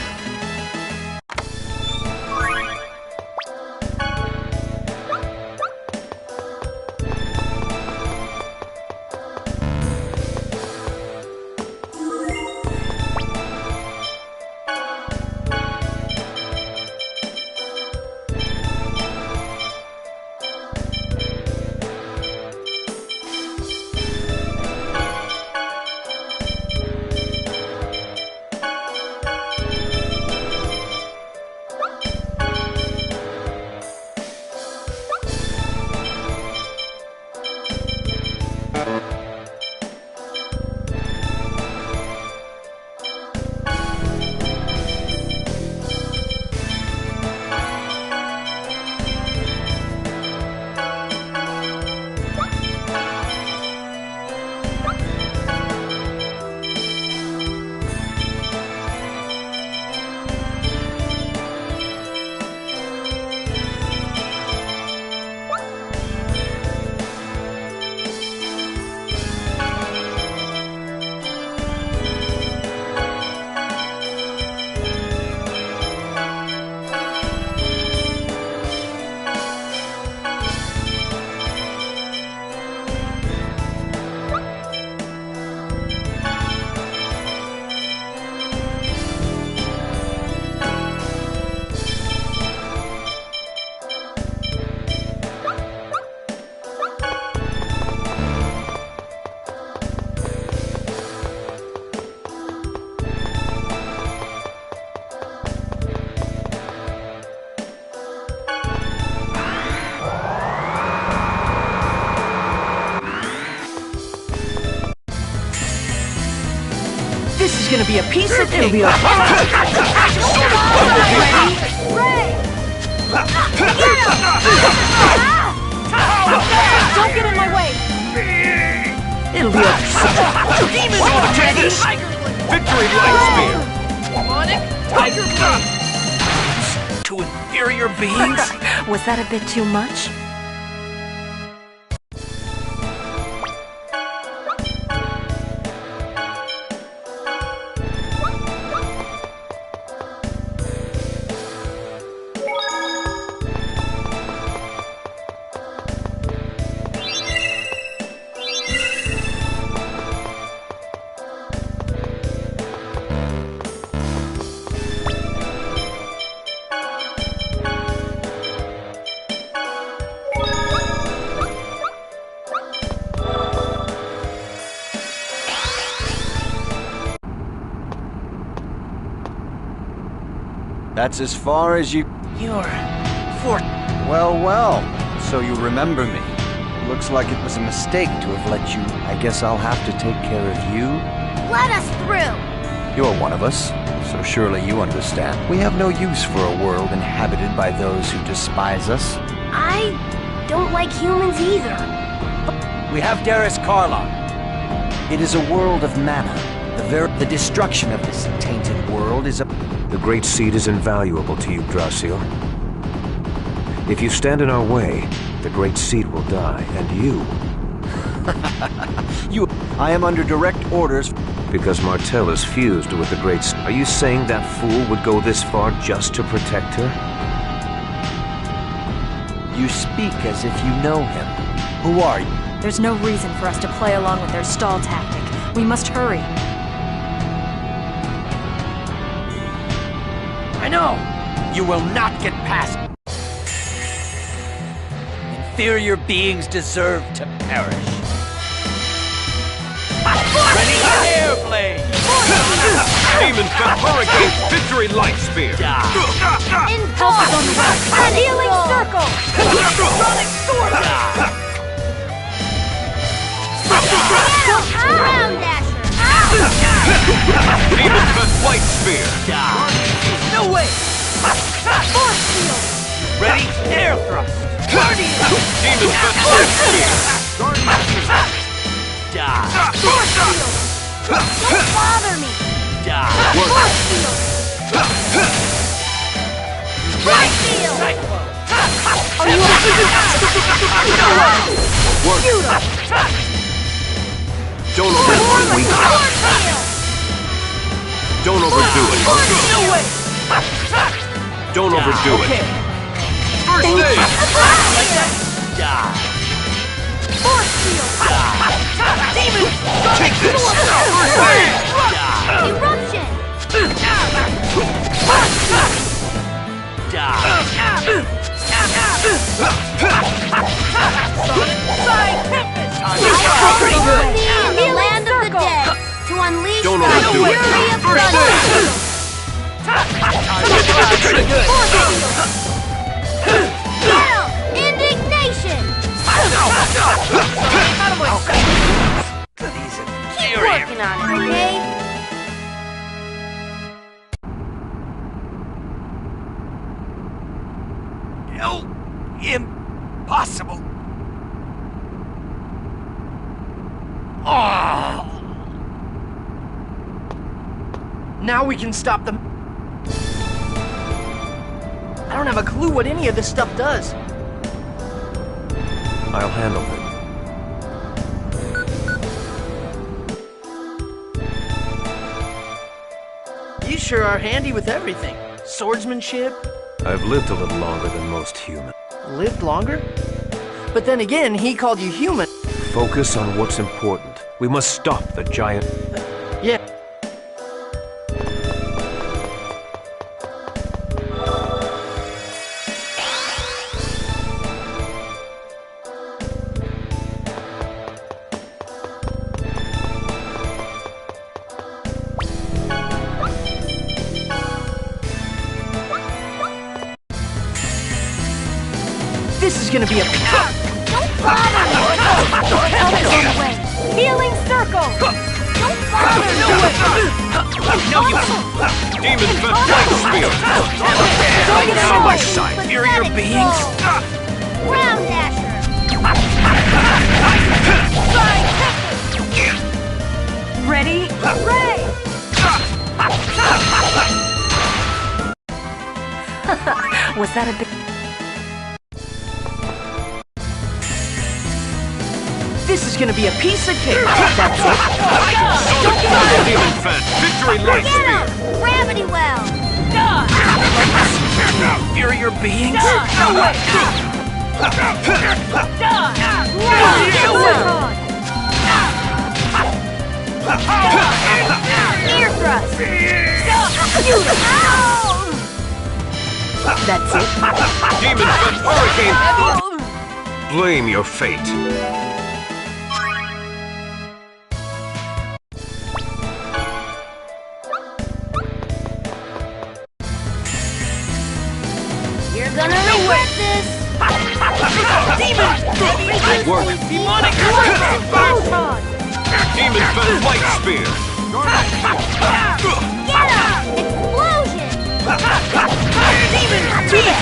This is gonna be a piece of cake. It'll be a Don't get in my way! It'll be a Demons will take this! Victory Light Spear! demonic tiger blood. To inferior beings? Was that a bit too much? That's as far as you... You're... for... Well, so you remember me. Looks like it was a mistake to have let you... I guess I'll have to take care of you. Let us through! You're one of us, so surely you understand. We have no use for a world inhabited by those who despise us. I don't like humans either. We have Darius Karlon. It is a world of mana. The destruction of this tainted world is a... The Great Seed is invaluable to you, Yggdrasil. If you stand in our way, the Great Seed will die, and you... I am under direct orders... Because Martel is fused with the Great Seed. Are you saying that fool would go this far just to protect her? You speak as if you know him. Who are you? There's no reason for us to play along with their stall tactic. We must hurry. I know! You will not get past. Inferior beings deserve to perish. Ready? Airplane! Demon Fett Hurricane Victory Light Spear! Impulse on the way! Healing circle! Sonic sword! Ground dasher! Demon Fett Flight Spear! No way! Force field! Ready? Air thrust! Demon Fett Flight Spear! Force field! Don't bother me! Force field! Force field! Are you Don't overdo it. Don't overdo it. No way! Don't overdo it. First aid! Force field! Demon! Take this! Eruption! In the land of the dead to unleash the fury of thunder! Teil! Indignation! Keep working on it, okay? No! Impossible! Now we can stop them. I don't have a clue what any of this stuff does. I'll handle it. You sure are handy with everything. Swordsmanship. I've lived a little longer than most human. Lived longer? But then again, he called you human. Focus on what's important. We must stop the giant... Yeah. This is gonna be a... Don't bother me! Helmet's on the way! Healing circle! Don't bother me! No, you... Demon Fett Flight Spear! On my side, inferior beings! Ground dasher! Ready? Ray! Was that a bit... This is gonna be a piece of cake. That's it. Demon Fett Victory Light Get Spear! him! Gravity well! Inferior beings? No way! Ear thrust! That's it. Demon Fett Hurricane! Blame your fate. Light spear! Get up! Explosion! Demon spear!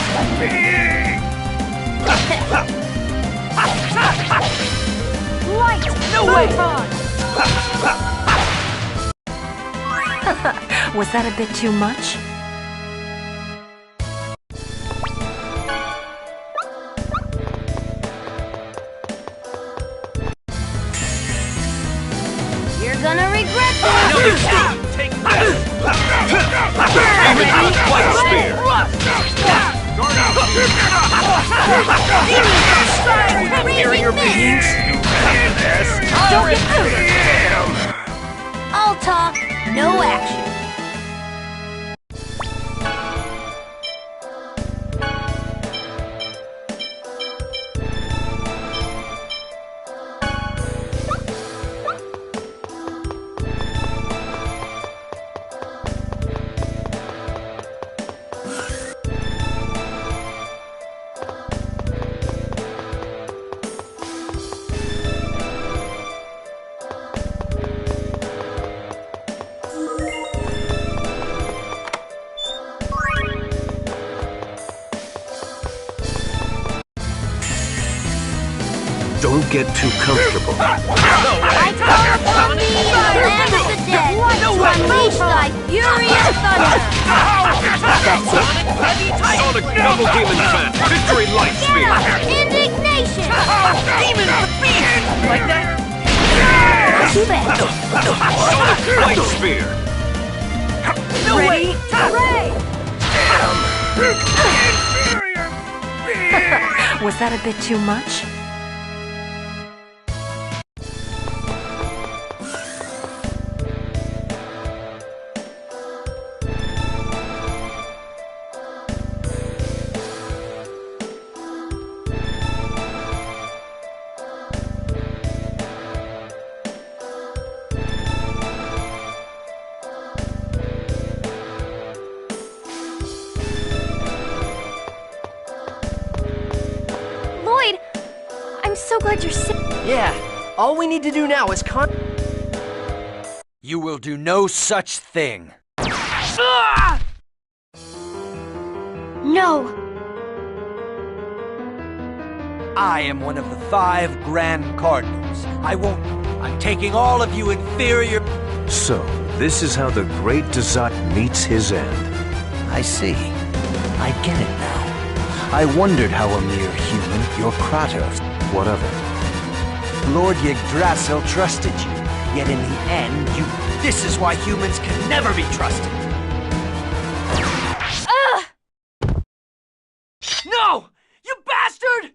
Light! No way! Photon! Was that a bit too much? You're gonna regret this! No, you can't! Take this! Demon Light spear! Inferior beings! Don't get I'll talk, no action. Don't get too comfortable. I call me the land of the dead to unleash thy furious thunder. That's it. Sonic double demon fan! Victory light spear! Indignation! Demon beast! Like that? Too bad. Sonic light spear! No way! Was that a bit too much? I'm so glad you're sick. Yeah, all we need to do now is You will do no such thing. No! I am one of the 5 Grand Cardinals. I'm taking all of you inferior... So, this is how the great desire meets his end. I see. I get it now. I wondered how a mere human, your Kratos... What of it? Lord Yggdrasil trusted you, yet in the end, This is why humans can never be trusted. No! You bastard!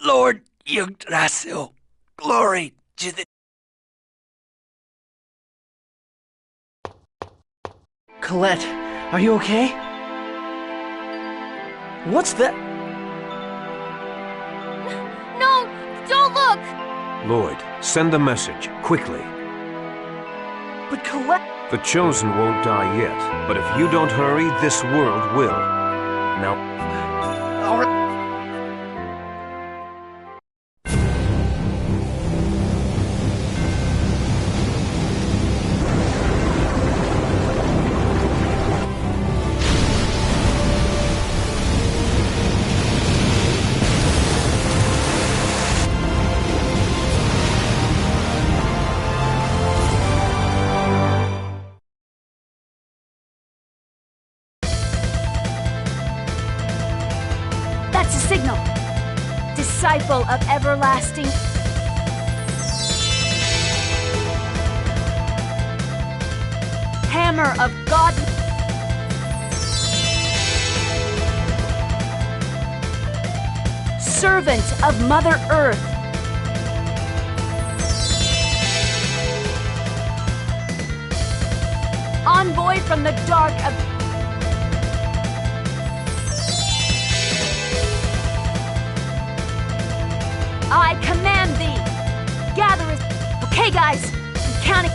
Lord Yggdrasil, glory to the... Colette, are you okay? What's that? No! Don't look! Lloyd, send the message, quickly. But Colette... The Chosen won't die yet, but if you don't hurry, this world will. Now... All right. That's a signal. Disciple of everlasting... Hammer of God... Servant of Mother Earth. Envoy from the dark of... I command thee! Gather us... Okay, guys, I'm counting...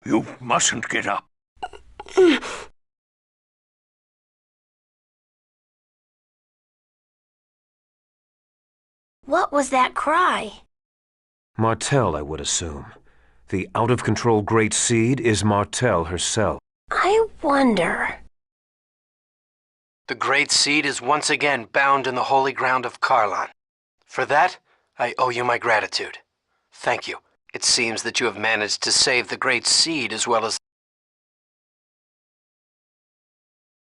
You mustn't get up. What was that cry? Martel, I would assume. The out-of-control Great Seed is Martel herself. I wonder... The Great Seed is once again bound in the holy ground of Karlan. For that, I owe you my gratitude. Thank you. It seems that you have managed to save the Great Seed as well as...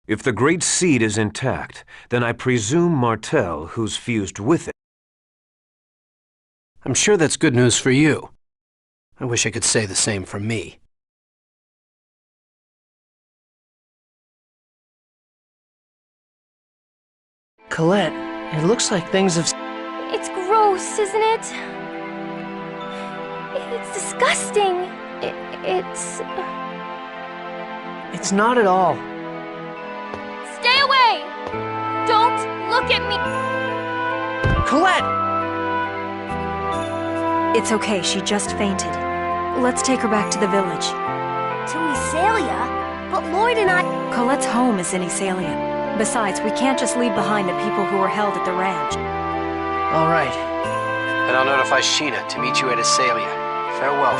If the Great Seed is intact, then I presume Martel, who's fused with it. I'm sure that's good news for you. I wish I could say the same for me. Colette, it looks like things have... It's gross, isn't it? It's disgusting. It's... It's not at all. Stay away! Don't look at me! Colette! It's okay, she just fainted. Let's take her back to the village. To Isalia? But Lloyd and I... Colette's home is in Isalia. Besides, we can't just leave behind the people who were held at the ranch. All right. And I'll notify Sheena to meet you at Isalia. Farewell.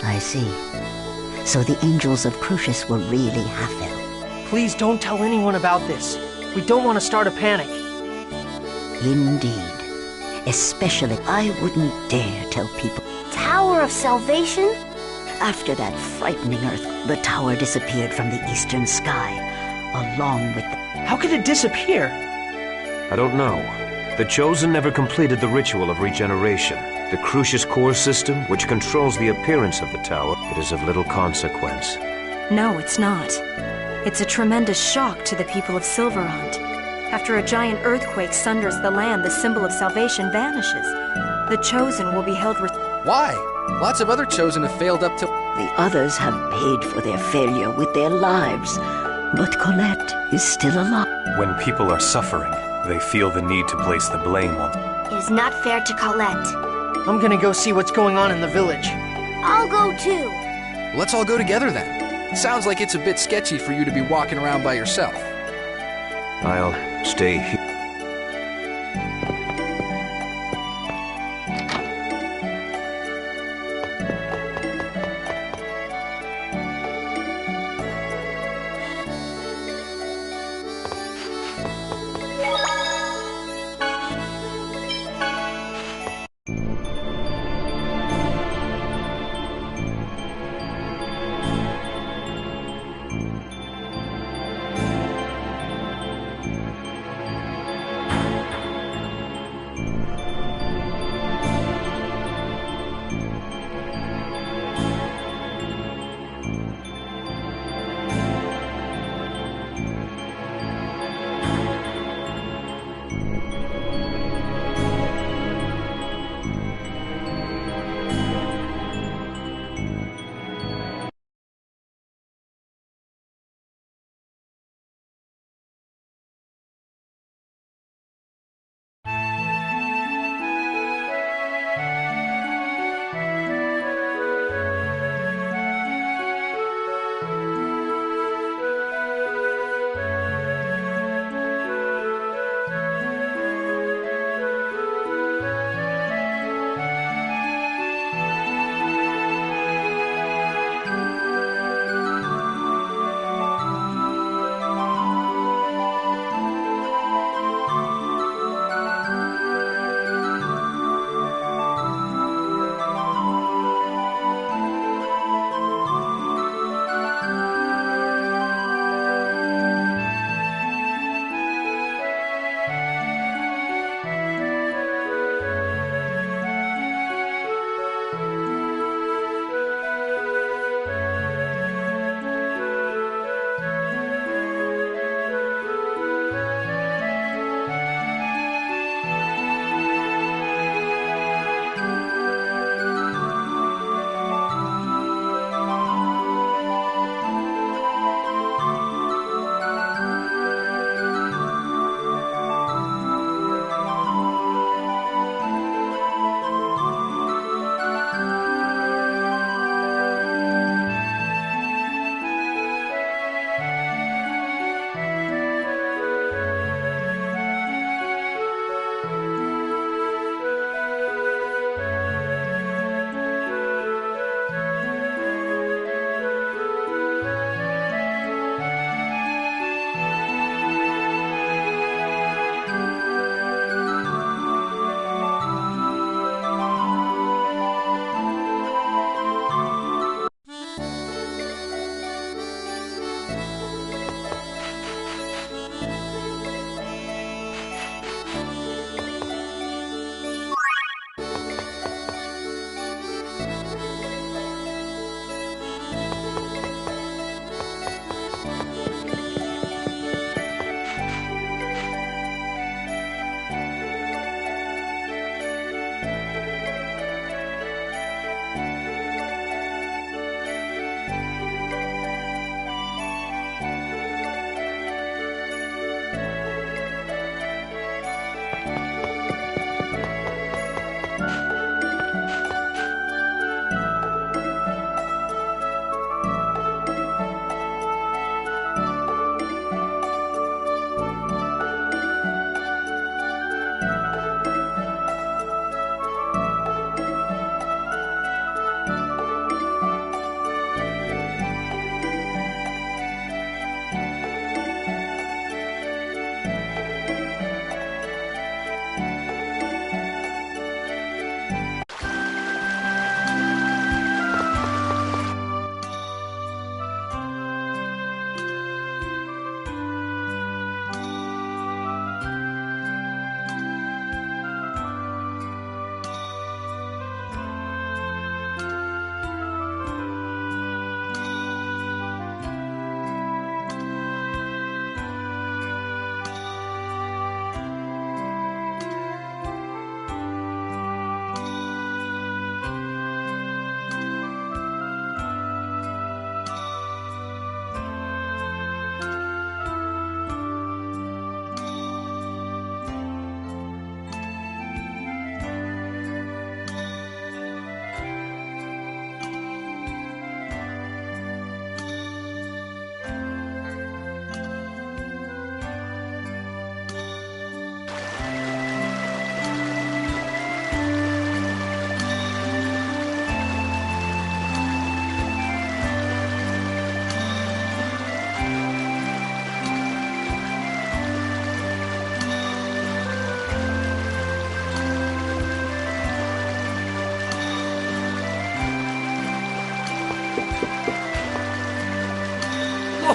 I see. So the angels of Crucius were really half-elf. Please don't tell anyone about this. We don't want to start a panic. Indeed. Especially, I wouldn't dare tell people. Tower of Salvation? After that frightening earth, the tower disappeared from the eastern sky, along with the... How could it disappear? I don't know. The Chosen never completed the ritual of regeneration. The Crucius core system, which controls the appearance of the tower, it is of little consequence. No, it's not. It's a tremendous shock to the people of Silverant. After a giant earthquake sunders the land, the symbol of salvation vanishes. The Chosen will be held... Why? Lots of other Chosen have failed up to... The others have paid for their failure with their lives, but Colette is still alive. When people are suffering, they feel the need to place the blame on them. It is not fair to Colette. I'm gonna go see what's going on in the village. I'll go too. Let's all go together then. Sounds like it's a bit sketchy for you to be walking around by yourself. I'll stay here.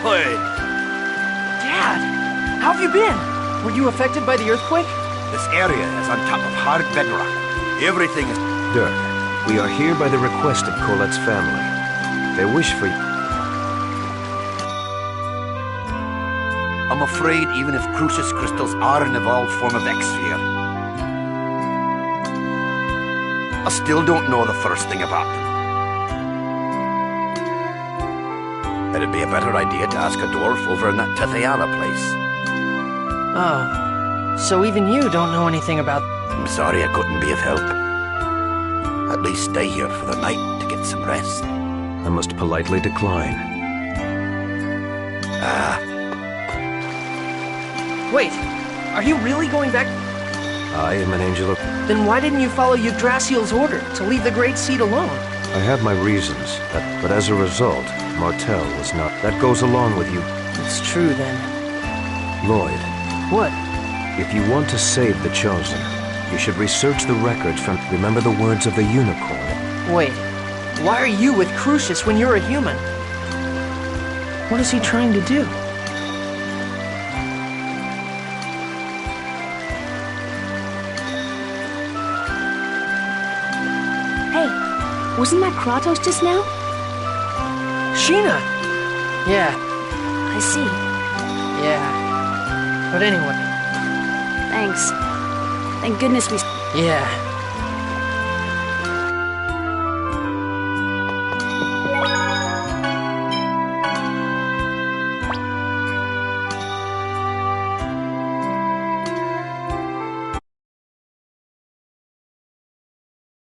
Lloyd! Dad, how have you been? Were you affected by the earthquake? This area is on top of hard bedrock. Everything is... Dirk, we are here by the request of Colette's family. They wish for you. I'm afraid even if Crucius crystals are an evolved form of X-Sphere, I still don't know the first thing about them. It'd be a better idea to ask a dwarf over in that Tethe'alla place. Oh, so even you don't know anything about... I'm sorry I couldn't be of help. At least stay here for the night to get some rest. I must politely decline. Wait, are you really going back? I am an angel of... Then why didn't you follow Yggdrasil's order to leave the Great Seed alone? I have my reasons, but as a result, Martel was not... That goes along with you. It's true, then. Lloyd. What? If you want to save the Chosen, you should research the records from... Remember the words of the unicorn. Wait, why are you with Crucius when you're a human? What is he trying to do? Hey, wasn't that Kratos just now? Sheena! Yeah. I see. Yeah. But anyway. Thanks. Thank goodness we... Yeah.